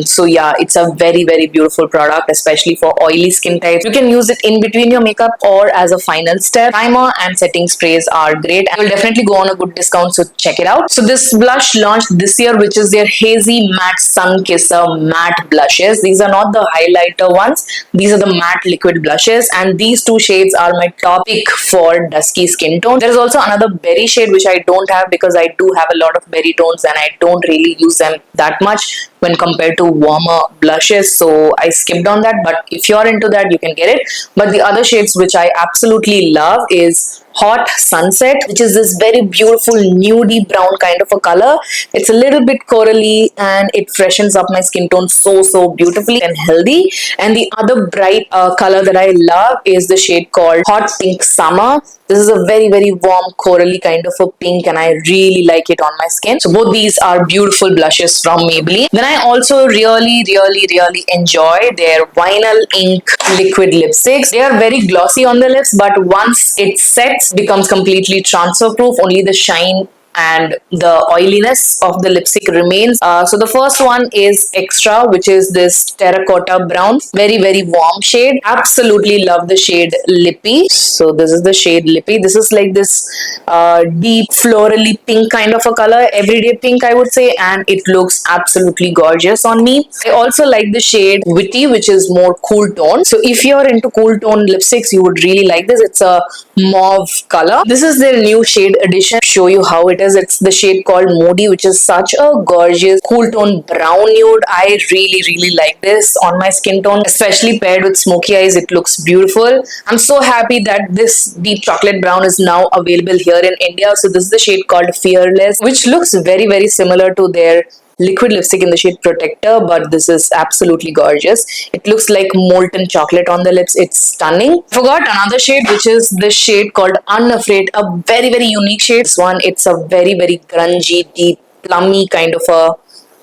So yeah, it's a very beautiful product, especially for oily skin types. You can use it in between your makeup or as a final step. Primer and setting sprays are great and will definitely go on a good discount, so check it out. So this blush launched this year, which is their Hazy Matte Sun Kisser matte blushes. These are not the highlighter ones, these are the matte liquid blushes, and these two shades are my top pick for dusky skin tone. There is also another berry shade which I don't have because I do have a lot of berry tones and I don't really use them that much. when compared to warmer blushes, so I skipped on that. But if you're into that, you can get it. But the other shades which I absolutely love is Hot Sunset, which is this very beautiful nudie brown kind of a color. It's a little bit corally and it freshens up my skin tone so beautifully and healthy. And the other bright color that I love is the shade called Hot Pink Summer. This is a very warm corally kind of a pink, and I really like it on my skin. So both these are beautiful blushes from Maybelline. Then I also really enjoy their Vinyl Ink liquid lipsticks. They are very glossy on the lips, but once it sets, becomes completely transfer proof. Only the shine and the oiliness of the lipstick remains. So the first one is Extra, which is this terracotta brown, very warm shade. Absolutely love the shade Lippy. So this is the shade Lippy. This is like this deep florally pink kind of a color, everyday pink I would say, and it looks absolutely gorgeous on me. I also like the shade Witty, which is more cool tone. So if you're into cool tone lipsticks, you would really like this. It's a mauve color. This is their new shade addition. Show you how it is. It's the shade called Moody, which is such a gorgeous cool tone brown nude. I really like this on my skin tone, especially paired with smoky eyes. It looks beautiful. I'm so happy that this deep chocolate brown is now available here in India. So this is the shade called Fearless, which looks very similar to their liquid lipstick in the shade Protector, but this is absolutely gorgeous. It looks like molten chocolate on the lips. It's stunning. I forgot another shade, which is this shade called Unafraid, a very unique shade. This one, it's a very grungy, deep, plummy kind of a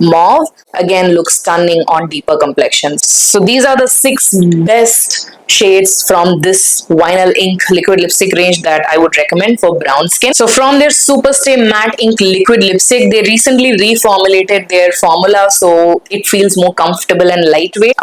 mauve. Again, looks stunning on deeper complexions. So these are the 6 best shades from this Vinyl Ink liquid lipstick range that I would recommend for brown skin. So from their Superstay Matte Ink liquid lipstick, they recently reformulated their formula so it feels more comfortable and lightweight.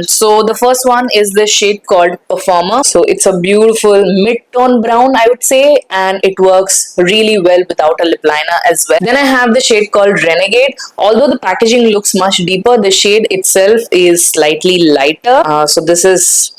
So the first one is the shade called Performer. So it's a beautiful mid-tone brown I would say, and it works really well without a lip liner as well. Then I have the shade called Renegade. Although the packaging looks much deeper, the shade itself is slightly lighter. So this is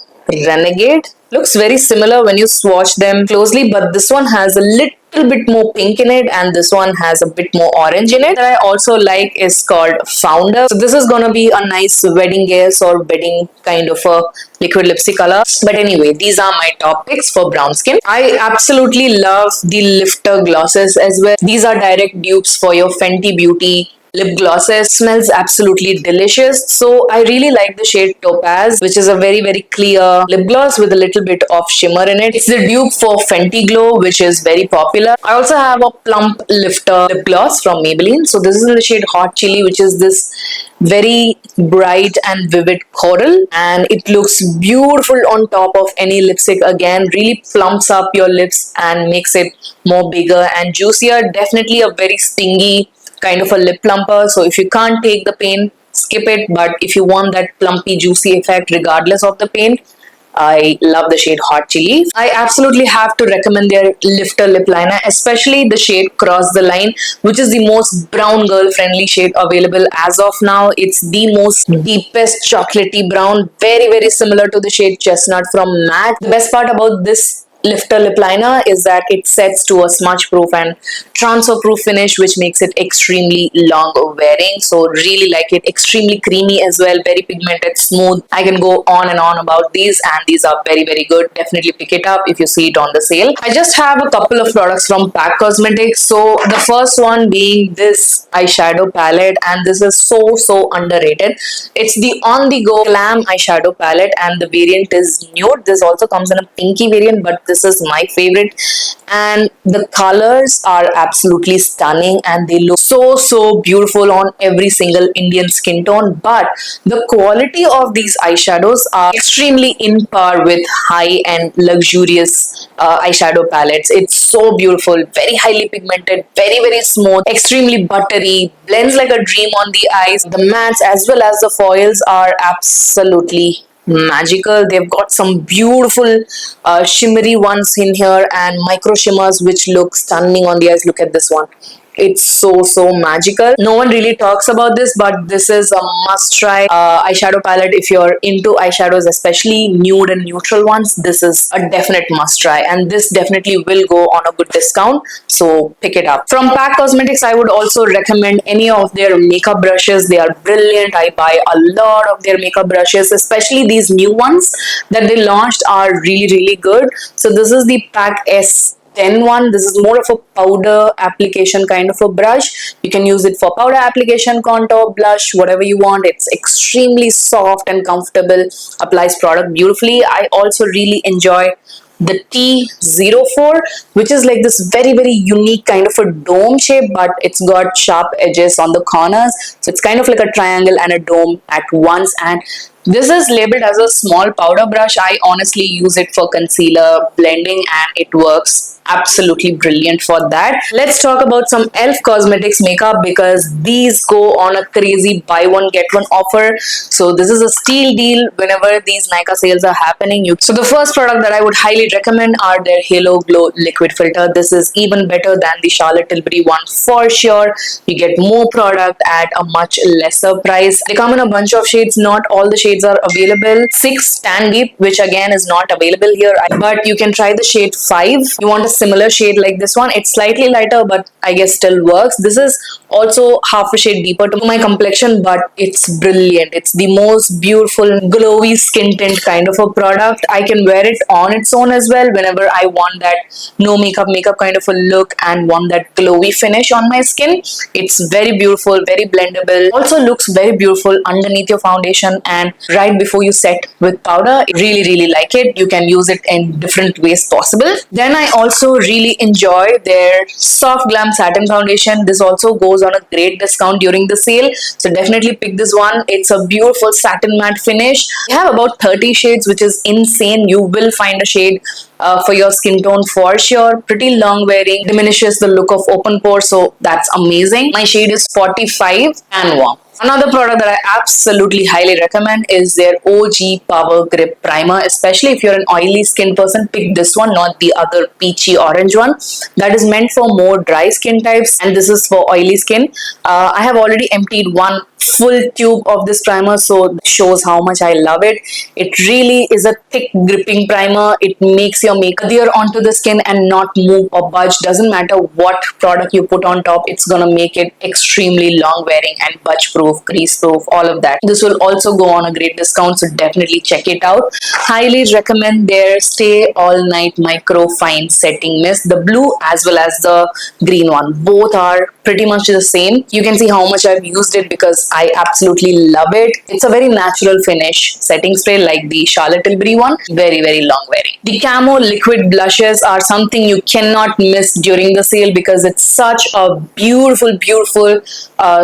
Renegade. Looks very similar when you swatch them closely, but this one has a little bit more pink in it and this one has a bit more orange in it. That I also like is called Founder. So this is gonna be a nice wedding guest or wedding kind of a liquid lipstick color. But anyway, these are my top picks for brown skin. I absolutely love the Lifter glosses as well. These are direct dupes for your Fenty Beauty lip glosses. Smells absolutely delicious. So I really like the shade Topaz, which is a very clear lip gloss with a little bit of shimmer in it. It's the dupe for Fenty Glow, which is very popular. I also have a Plump Lifter lip gloss from Maybelline. So this is in the shade Hot Chili, which is this very bright and vivid coral, and it looks beautiful on top of any lipstick. Again, really plumps up your lips and makes it more bigger and juicier. Definitely a very stingy kind of a lip plumper. So if you can't take the pain, skip it. But if you want that plumpy, juicy effect regardless of the pain, I love the shade Hot Chili. I absolutely have to recommend their Lifter lip liner, especially the shade Cross the Line, which is the most brown girl friendly shade available as of now. It's the most deepest chocolatey brown, very similar to the shade Chestnut from MAC. The best part about this Lifter lip liner is that it sets to a smudge proof and transfer proof finish, which makes it extremely long wearing. So really like it. Extremely creamy as well, very pigmented, smooth. I can go on and on about these, and these are very good. Definitely pick it up if you see it on the sale. I just have a couple of products from PAC Cosmetics. So the first one being this eyeshadow palette, and this is so underrated. It's the On The Go Glam eyeshadow palette, and the variant is nude. This also comes in a pinky variant, but this is my favorite, and the colors are absolutely stunning and they look so beautiful on every single Indian skin tone. But the quality of these eyeshadows are extremely in par with high-end luxurious eyeshadow palettes. It's so beautiful, very highly pigmented, very smooth, extremely buttery, blends like a dream on the eyes. The mattes as well as the foils are absolutely magical. They've got some beautiful shimmery ones in here and micro shimmers which look stunning on the eyes. Look at this one. It's so magical. No one really talks about this, but this is a must try eyeshadow palette. If you're into eyeshadows, especially nude and neutral ones, this is a definite must try, and this definitely will go on a good discount, so pick it up. From Pack Cosmetics, I would also recommend any of their makeup brushes. They are brilliant. I buy a lot of their makeup brushes, especially these new ones that they launched are really good. So this is the Pack S10 one. This is more of a powder application kind of a brush. You can use it for powder application, contour, blush, whatever you want. It's extremely soft and comfortable, applies product beautifully. I also really enjoy the T04, which is like this very unique kind of a dome shape, but it's got sharp edges on the corners, so it's kind of like a triangle and a dome at once. And this is labeled as a small powder brush. I honestly use it for concealer blending, and it works absolutely brilliant for that. Let's talk about some Elf Cosmetics makeup, because these go on a crazy buy one get one offer. So this is a steal deal whenever these Nykaa sales are happening. So the first product that I would highly recommend are their Halo Glow liquid filter. This is even better than the Charlotte Tilbury one for sure. You get more product at a much lesser price. They come in a bunch of shades. Not all the shades are available. 6 Tan Deep, which again is not available here, but you can try the shade 5. You want a similar shade like this one. It's slightly lighter, but I guess still works. This is also half a shade deeper to my complexion, but it's brilliant. It's the most beautiful glowy skin tint kind of a product. I can wear it on its own as well whenever I want that no makeup kind of a look and want that glowy finish on my skin. It's very beautiful, very blendable. Also looks very beautiful underneath your foundation and right before you set with powder. Really like it. You can use it in different ways possible. Then I also really enjoy their Soft Glam Satin Foundation. This also goes on a great discount during the sale, so definitely pick this one. It's a beautiful satin matte finish. They have about 30 shades, which is insane. You will find a shade for your skin tone for sure. Pretty long wearing, diminishes the look of open pores, so that's amazing. My shade is 45 and warm. Another product that I absolutely highly recommend is their OG Power Grip Primer. Especially if you're an oily skin person, pick this one, not the other peachy orange one. That is meant for more dry skin types, and this is for oily skin. I have already emptied one full tube of this primer, so it shows how much I love it. It really is a thick gripping primer. It makes your makeup adhere onto the skin and not move or budge. Doesn't matter what product you put on top, it's gonna make it extremely long wearing and budge proof, crease proof, all of that. This will also go on a great discount, so definitely check it out. Highly recommend their Stay All Night Micro Fine Setting Mist, the blue as well as the green one. Both are pretty much the same. You can see how much I've used it because I absolutely love it. It's a very natural finish setting spray like the Charlotte Tilbury one. Very long wearing. The Camo liquid blushes are something you cannot miss during the sale because it's such a beautiful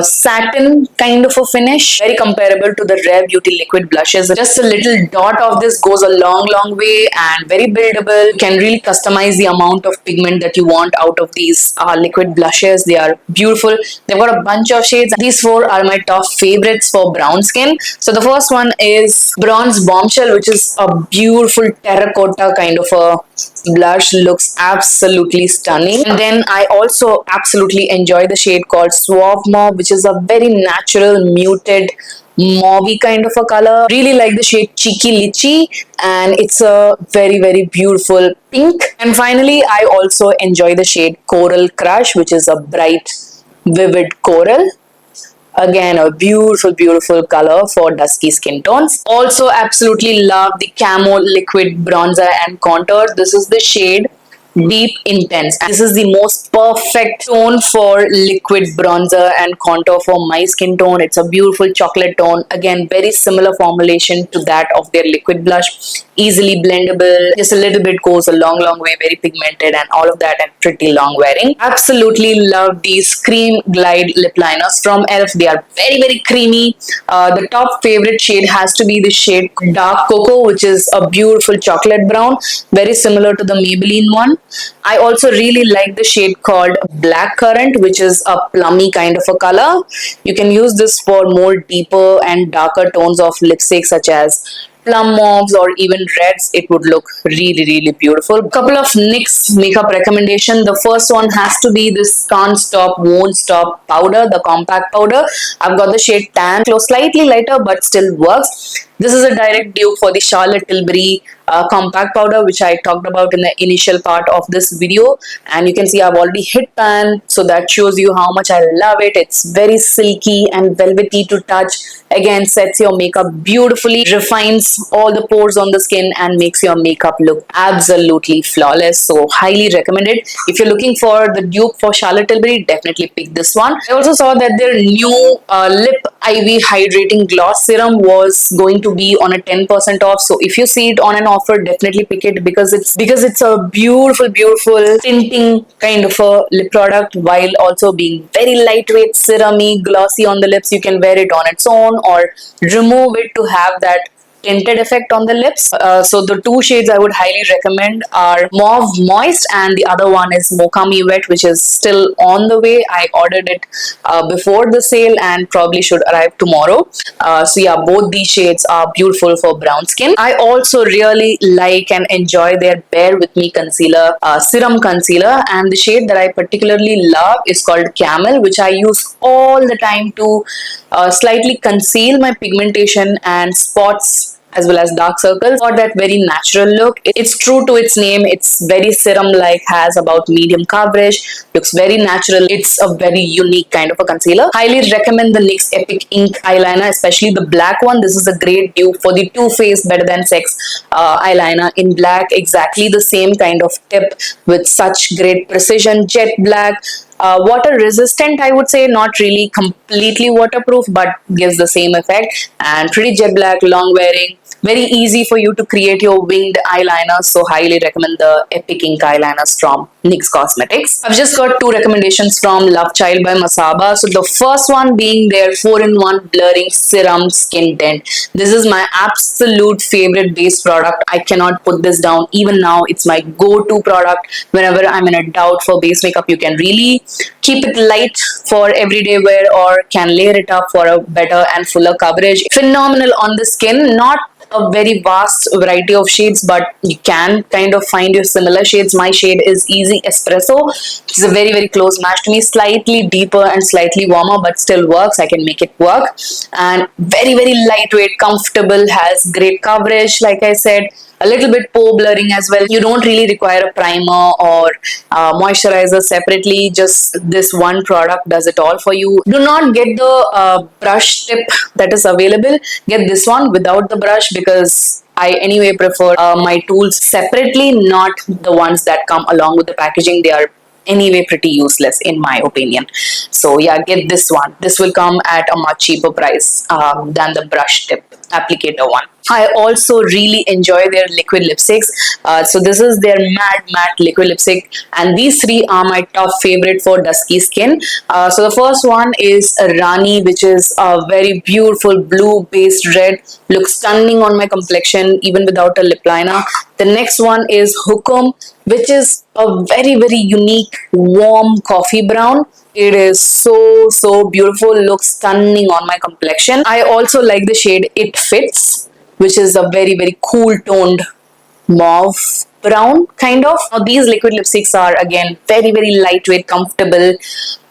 satin kind of a finish. Very comparable to the Rare Beauty liquid blushes. Just a little dot of this goes a long way and very buildable. You can really customize the amount of pigment that you want out of these liquid blushes. They are beautiful. They've got a bunch of shades. These 4 are my top favorites for brown skin. So the first one is Bronze Bombshell, which is a beautiful terracotta kind of a blush. Looks absolutely stunning. And then I also absolutely enjoy the shade called Suave Mauve, which is a very natural muted mauvey kind of a color. Really like the shade Cheeky Litchi, and it's a very beautiful pink. And finally, I also enjoy the shade Coral Crush, which is a bright vivid coral. Again, a beautiful color for dusky skin tones. Also absolutely love the Camo liquid bronzer and contour. This is the shade Deep Intense. This is the most perfect tone for liquid bronzer and contour for my skin tone. It's a beautiful chocolate tone. Again, very similar formulation to that of their liquid blush. Easily blendable. Just a little bit goes a long way. Very pigmented and all of that, and pretty long wearing. Absolutely love these Cream Glide lip liners from Elf. They are very creamy. The top favorite shade has to be the shade Dark Cocoa, which is a beautiful chocolate brown. Very similar to the Maybelline one. I also really like the shade called Black Currant, which is a plummy kind of a color. You can use this for more deeper and darker tones of lipstick such as plum mauves or even reds, it would look really beautiful. Couple of NYX makeup recommendation. The first one has to be this Can't Stop Won't Stop powder, the compact powder. I've got the shade tan, slightly lighter but still works. This is a direct dupe for the Charlotte Tilbury compact powder, which I talked about in the initial part of this video. And you can see I've already hit pan, so that shows you how much I love it. It's very silky and velvety to touch. Again, sets your makeup beautifully, refines all the pores on the skin and makes your makeup look absolutely flawless. So highly recommended. If you're looking for the dupe for Charlotte Tilbury, definitely pick this one. I also saw that their new Lip Ivy Hydrating Gloss Serum was going to be on a 10% off. So if you see it on an offer, definitely pick it, because it's a beautiful tinting kind of a lip product, while also being very lightweight, serumy, glossy on the lips. You can wear it on its own or remove it to have that tinted effect on the lips. So the two shades I would highly recommend are Mauve Moist, and the other one is Mocha Me Wet, which is still on the way. I ordered it before the sale and probably should arrive tomorrow. So yeah, both these shades are beautiful for brown skin. I also really like and enjoy their Bare With Me concealer, serum concealer, and the shade that I particularly love is called Camel, which I use all the time to slightly conceal my pigmentation and spots as well as dark circles for that very natural look. It's true to its name. It's very serum-like, has about medium coverage, looks very natural. It's a very unique kind of a concealer. Highly recommend the NYX Epic Ink eyeliner, especially the black one. This is a great dupe for the Too Faced Better Than Sex eyeliner in black. Exactly the same kind of tip with such great precision, jet black. Water resistant, I would say, not really completely waterproof, but gives the same effect, and pretty jet black, long wearing. Very easy for you to create your winged eyeliner, so highly recommend the Epic Ink eyeliners from NYX Cosmetics. I've just got two recommendations from Love Child by Masaba. So the first one being their 4-in-1 Blurring Serum Skin Tint. This is my absolute favorite base product. I cannot put this down. Even now, it's my go-to product whenever I'm in a doubt for base makeup. You can really keep it light for everyday wear or can layer it up for a better and fuller coverage. Phenomenal on the skin. Not a very vast variety of shades, but you can kind of find your similar shades. My shade is Easy Espresso. It's a very close match to me, slightly deeper and slightly warmer, but still works. I can make it work. And very lightweight, comfortable, has great coverage, like I said. A little bit pore blurring as well. You don't really require a primer or moisturizer separately. Just this one product does it all for you. Do not get the brush tip that is available. Get this one without the brush, because I anyway prefer my tools separately, not the ones that come along with the packaging. They are anyway pretty useless in my opinion. So yeah, get this one. This will come at a much cheaper price than the brush tip applicator one. I also really enjoy their liquid lipsticks. So this is their matte liquid lipstick, and these three are my top favorite for dusky skin. So the first one is Rani, which is a very beautiful blue based red. Looks stunning on my complexion even without a lip liner. The next one is Hukum, which is a very unique warm coffee brown. It is so beautiful, looks stunning on my complexion. I also like the shade It Fits, which is a very cool toned mauve brown kind of. Now these liquid lipsticks are again very lightweight, comfortable,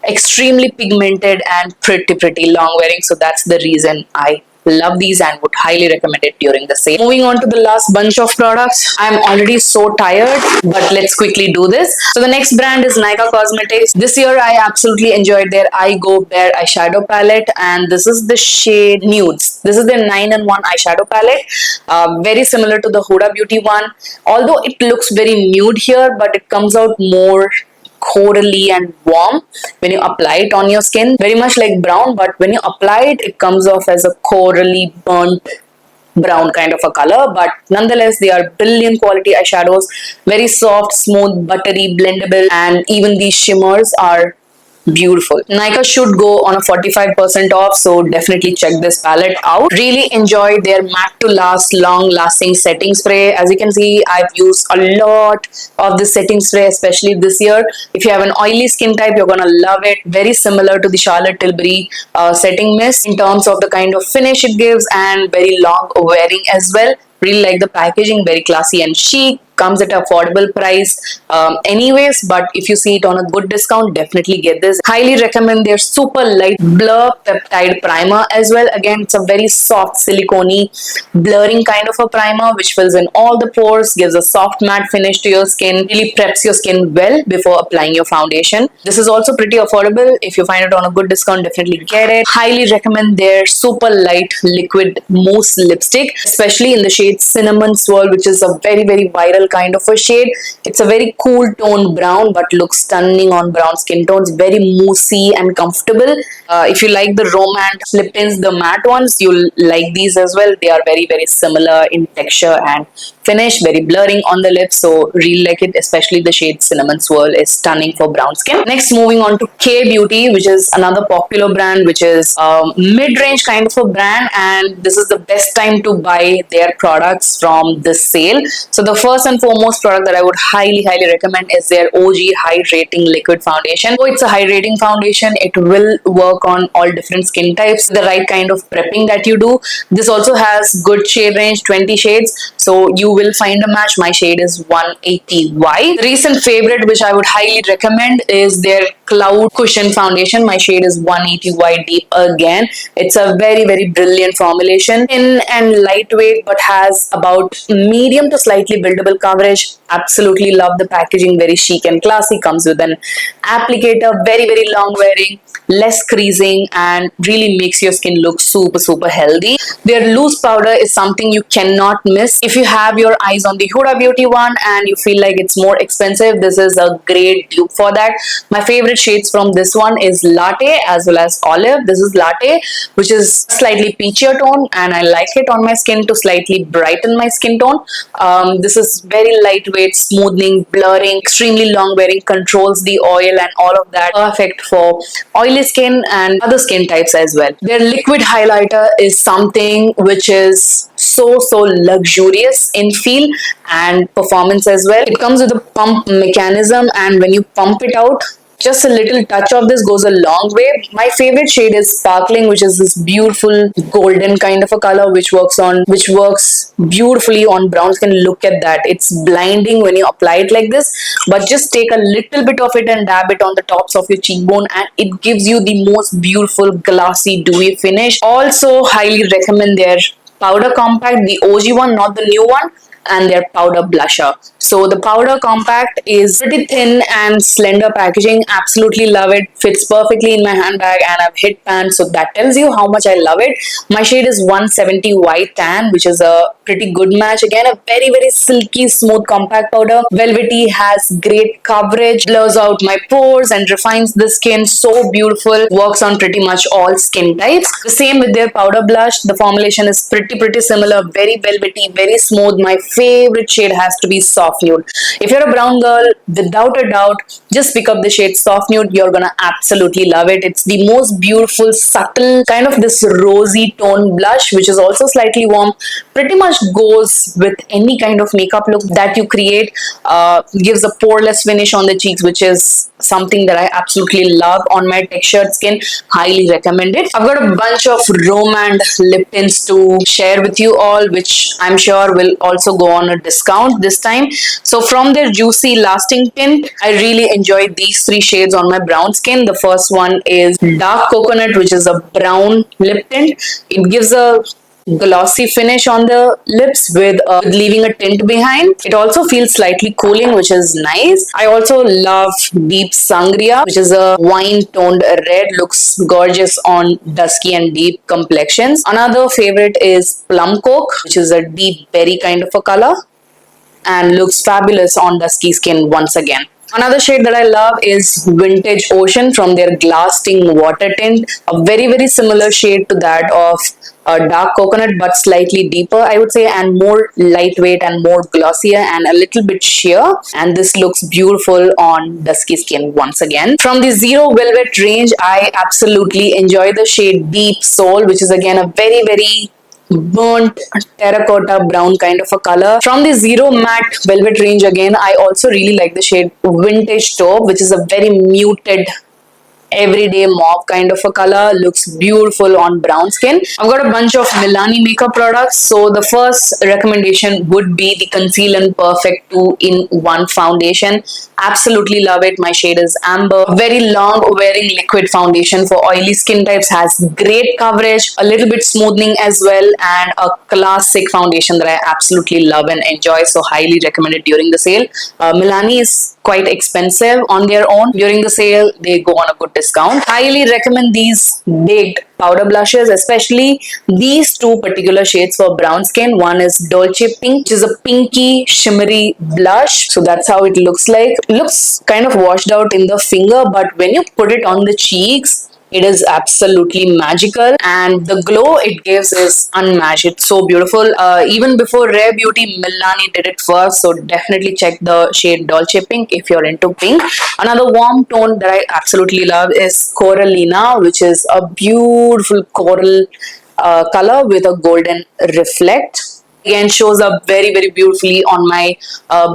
extremely pigmented, and pretty long wearing. So that's the reason I love these and would highly recommend it during the sale. Moving on to the last bunch of products. I'm already so tired, but let's quickly do this. So the next brand is Nykaa Cosmetics. This year I absolutely enjoyed their I Go Bare eyeshadow palette, and this is the shade Nudes. This is their 9-in-1 eyeshadow palette. Very similar to the Huda Beauty one, although it looks very nude here, but it comes out more corally and warm when you apply it on your skin. Very much like brown, but when you apply it, it comes off as a corally burnt brown kind of a color. But nonetheless, they are brilliant quality eyeshadows. Very soft, smooth, buttery, blendable, and even these shimmers are beautiful. Nykaa should go on a 45% off, so definitely check this palette out. Really enjoy their matte to last, long lasting setting spray. As you can see, I've used a lot of this setting spray, especially this year. If you have an oily skin type, you're gonna love it. Very similar to the Charlotte Tilbury setting mist in terms of the kind of finish it gives, and very long wearing as well. Really like the packaging, very classy and chic. Comes at an affordable price anyways, but if you see it on a good discount, definitely get this. Highly recommend their super light blur peptide primer as well. Again, it's a very soft silicone blurring kind of a primer which fills in all the pores, gives a soft matte finish to your skin, really preps your skin well before applying your foundation. This is also pretty affordable. If you find it on a good discount, definitely get it. Highly recommend their super light liquid mousse lipstick, especially in the shade Cinnamon Swirl, which is a very viral kind of a shade. It's a very cool tone brown but looks stunning on brown skin tones. Very moussey and comfortable. If you like the romance lip tints, the matte ones, you'll like these as well. They are very similar in texture and finish, very blurring on the lips, so really like it. Especially the shade Cinnamon Swirl is stunning for brown skin. Next, moving on to Kay Beauty, which is another popular brand, which is a mid-range kind of a brand, and this is the best time to buy their products from this sale. So the first and foremost product that I would highly recommend is their OG Hydrating Liquid Foundation. So it's a hydrating foundation. It will work on all different skin types, the right kind of prepping that you do. This also has good shade range, 20 shades, so you will find a match. My shade is 180Y. The recent favorite which I would highly recommend is their Cloud Cushion Foundation. My shade is 180Y Deep again. It's a very brilliant formulation, thin and lightweight, but has about medium to slightly buildable coverage. Absolutely love the packaging, very chic and classy. Comes with an applicator, very long wearing, less creasing, and really makes your skin look super healthy. Their loose powder is something you cannot miss. If you have your eyes on the Huda Beauty one and you feel like it's more expensive, this is a great dupe for that. My favorite shades from this one is Latte as well as Olive. This is Latte, which is slightly peachier tone, and I like it on my skin to slightly brighten my skin tone. This is very lightweight, smoothing, blurring, extremely long wearing, controls the oil and all of that. Perfect for oily skin and other skin types as well. Their liquid highlighter is something which is so luxurious in feel and performance as well. It comes with a pump mechanism, and when you pump it out, just a little touch of this goes a long way. My favorite shade is Sparkling, which is this beautiful golden kind of a color which works beautifully on brown skin. Look at that. It's blinding when you apply it like this, but just take a little bit of it and dab it on the tops of your cheekbone, and it gives you the most beautiful glossy dewy finish. Also highly recommend their powder compact, the OG one, not the new one, and their powder blusher. So the powder compact is pretty thin and slender packaging. Absolutely love it. Fits perfectly in my handbag, and I've hit pan, so that tells you how much I love it. My shade is 170 White Tan, which is a pretty good match. Again, a very silky smooth compact powder. Velvety, has great coverage, blurs out my pores and refines the skin. So beautiful. Works on pretty much all skin types. The same with their powder blush. The formulation is pretty similar. Very velvety, very smooth. My favorite shade has to be Soft Nude. If you're a brown girl, without a doubt, just pick up the shade Soft Nude. You're gonna absolutely love it. It's the most beautiful, subtle, kind of this rosy tone blush, which is also slightly warm. Pretty much goes with any kind of makeup look that you create. Gives a poreless finish on the cheeks, which is something that I absolutely love on my textured skin. Highly recommend it. I've got a bunch of Romand lip tints to share with you all, which I'm sure will also go on a discount this time. So from their Juicy Lasting Tint, I really enjoyed these three shades on my brown skin. The first one is Dark Coconut, which is a brown lip tint. It gives a glossy finish on the lips with leaving a tint behind. It also feels slightly cooling, which is nice. I also love Deep Sangria, which is a wine toned red. Looks gorgeous on dusky and deep complexions. Another favorite is Plum Coke, which is a deep berry kind of a color and looks fabulous on dusky skin once again. Another shade that I love is Vintage Ocean from their Glass-Ting Water Tint. A very, very similar shade to that of dark coconut, but slightly deeper, I would say, and more lightweight and more glossier and a little bit sheer. And this looks beautiful on dusky skin once again. From the Zero Velvet range, I absolutely enjoy the shade Deep Soul, which is again a very, very burnt terracotta brown kind of a color. From the Zero Matte Velvet range again, I also really like the shade Vintage Taupe, which is a very muted everyday mauve kind of a color. Looks beautiful on brown skin. I've got a bunch of Milani makeup products. So the first recommendation would be the Conceal and Perfect 2-in-1 foundation. Absolutely love it. My shade is Amber. Very long wearing liquid foundation for oily skin types. Has great coverage, a little bit smoothing as well, and a classic foundation that I absolutely love and enjoy. So highly recommend it during the sale. Milani is quite expensive on their own. During the sale, they go on a good discount. Highly recommend these baked powder blushes, especially these two particular shades for brown skin. One is Dolce Pink, which is a pinky shimmery blush. So that's how it looks like. It looks kind of washed out in the finger, but when you put it on the cheeks, it is absolutely magical, and the glow it gives is unmatched. It's so beautiful. Even before Rare Beauty, Milani did it first, so definitely check the shade Dolce Pink if you're into pink. Another warm tone that I absolutely love is Coralina, which is a beautiful coral color with a golden reflect. Again, shows up very, very beautifully on my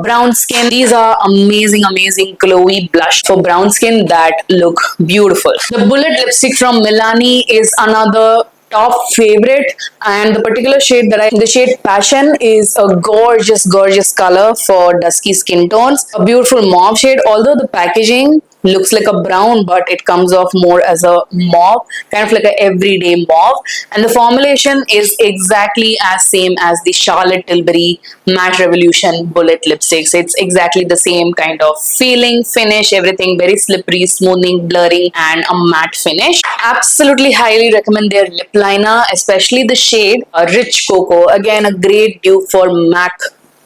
brown skin. These are amazing, amazing glowy blush for brown skin that look beautiful. The Bullet lipstick from Milani is another top favorite, and the particular shade the shade Passion is a gorgeous, gorgeous color for dusky skin tones. A beautiful mauve shade, although the packaging looks like a brown, but it comes off more as a mauve, kind of like an everyday mauve. And the formulation is exactly as same as the Charlotte Tilbury Matte Revolution Bullet lipsticks. It's exactly the same kind of feeling, finish, everything very slippery, smoothing, blurring, and a matte finish. Absolutely highly recommend their lip liner, especially the shade Rich Cocoa. Again, a great dupe for MAC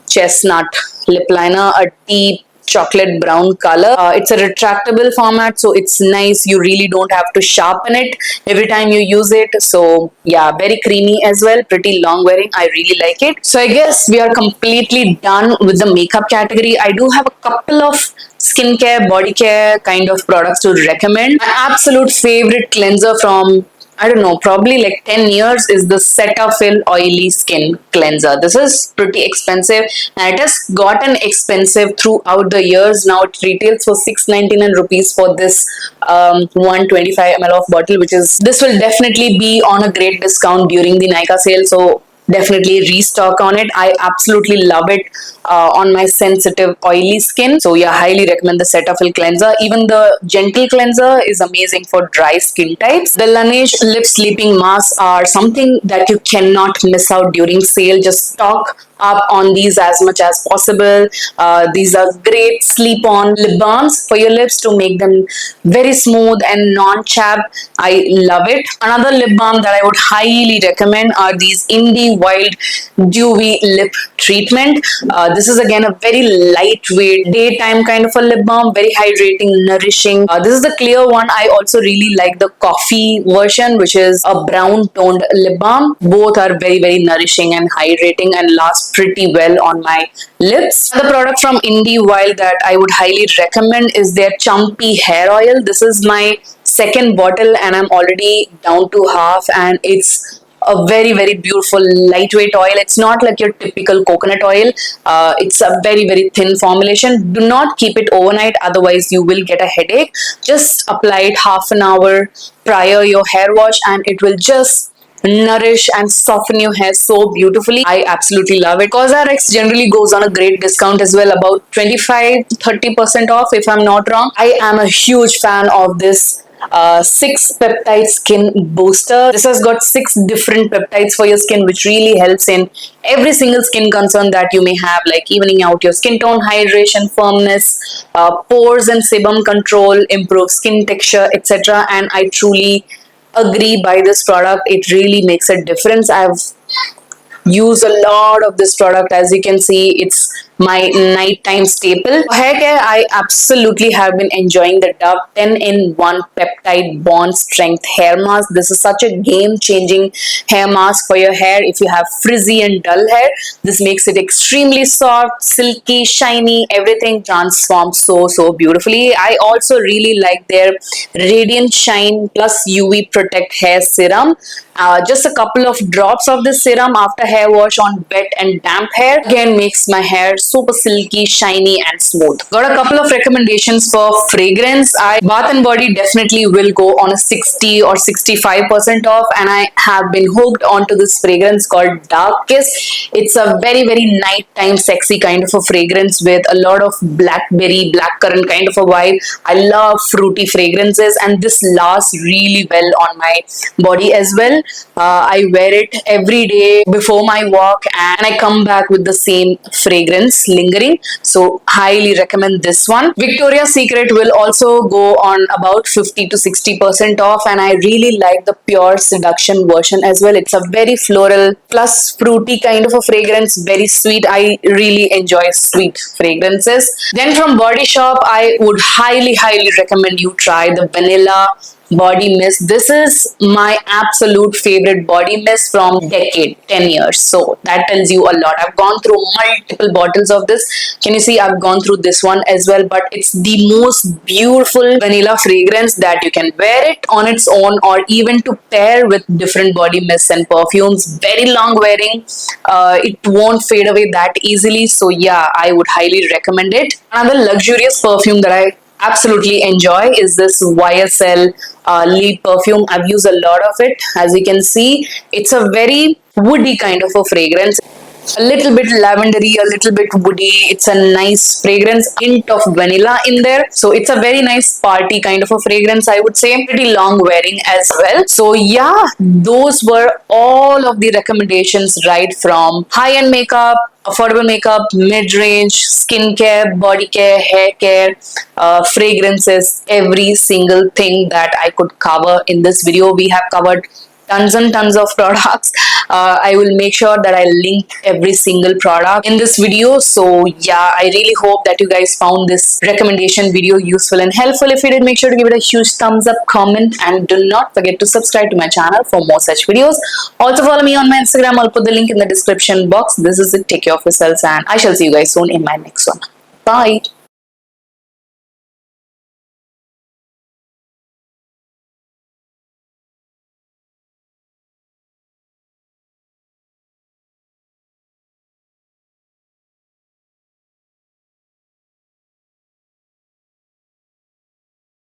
Chestnut lip liner, a deep chocolate brown color. It's a retractable format, so it's nice. You really don't have to sharpen it every time you use it. So yeah, very creamy as well, pretty long wearing. I really like it. So I guess we are completely done with the makeup category. I do have a couple of skincare, body care kind of products to recommend. My absolute favorite cleanser from, I don't know, probably like 10 years is the Cetaphil Oily Skin Cleanser. This is pretty expensive, and it has gotten expensive throughout the years. Now it retails for 699 rupees for this 125 ml of bottle, which is, this will definitely be on a great discount during the Nykaa sale. So definitely restock on it. I absolutely love it on my sensitive oily skin. So yeah, highly recommend the Cetaphil cleanser. Even the Gentle cleanser is amazing for dry skin types. The Laneige lip sleeping masks are something that you cannot miss out during sale. Just stock up on these as much as possible. These are great sleep on lip balms for your lips to make them very smooth and non-chapped. I love it. Another lip balm that I would highly recommend are these Indie Wild Dewy Lip Treatment. This is again a very lightweight daytime kind of a lip balm, very hydrating, nourishing. This is the clear one. I also really like the coffee version, which is a brown toned lip balm. Both are very, very nourishing and hydrating and last pretty well on my lips. The product from Indie Wild that I would highly recommend is their Chumpy Hair Oil. This is my second bottle and I'm already down to half, and it's a very, very beautiful lightweight oil. It's not like your typical coconut oil. It's a very, very thin formulation. Do not keep it overnight, otherwise you will get a headache. Just apply it half an hour prior your hair wash and it will just nourish and soften your hair so beautifully. I absolutely love it. CosRX generally goes on a great discount as well, about 25-30% off if I'm not wrong. I am a huge fan of this 6 peptide skin booster. This has got 6 different peptides for your skin, which really helps in every single skin concern that you may have, like evening out your skin tone, hydration, firmness, pores and sebum control, improve skin texture, etc. And I truly agree by this product. It really makes a difference. I've used a lot of this product. As you can see, it's my nighttime staple. For hair care, I absolutely have been enjoying the Dove 10-in-1 Peptide Bond Strength Hair Mask. This is such a game-changing hair mask for your hair if you have frizzy and dull hair. This makes it extremely soft, silky, shiny, everything transforms so beautifully. I also really like their Radiant Shine Plus UV Protect Hair Serum. Just a couple of drops of this serum after hair wash on wet and damp hair again makes my hair super silky, shiny and smooth. Got a couple of recommendations for fragrance. Bath and Body definitely will go on a 60 or 65% off, and I have been hooked onto this fragrance called Dark Kiss. It's a very nighttime sexy kind of a fragrance with a lot of blackberry, blackcurrant kind of a vibe. I love fruity fragrances, and this lasts really well on my body as well. I wear it every day before my walk, and I come back with the same fragrance lingering. So highly recommend this one. Victoria's Secret will also go on about 50 to 60% off, and I really like the Pure Seduction version as well. It's a very floral plus fruity kind of a fragrance, very sweet. I really enjoy sweet fragrances. Then from Body Shop, I would highly recommend you try the Vanilla body mist. This is my absolute favorite body mist from decade, 10 years. So that tells you a lot. I've gone through multiple bottles of this. Can you see I've gone through this one as well, but it's the most beautiful vanilla fragrance that you can wear it on its own or even to pair with different body mists and perfumes. Very long wearing. It won't fade away that easily. So yeah, I would highly recommend it. Another luxurious perfume that I absolutely enjoy is this YSL Lead perfume. I've used a lot of it. As you can see, it's a very woody kind of a fragrance. A little bit lavendery, a little bit woody. It's a nice fragrance, hint of vanilla in there. So it's a very nice party kind of a fragrance, I would say. Pretty long wearing as well. So yeah, those were all of the recommendations right from high-end makeup, affordable makeup, mid-range, skincare, body care, hair care, fragrances, every single thing that I could cover in this video. We have covered tons and tons of products. I will make sure that I link every single product in this video. So yeah, I really hope that you guys found this recommendation video useful and helpful. If you did, make sure to give it a huge thumbs up, comment, and do not forget to subscribe to my channel for more such videos. Also follow me on my Instagram. I'll put the link in the description box. This is it. Take care of yourselves, and I shall see you guys soon in my next one. Bye.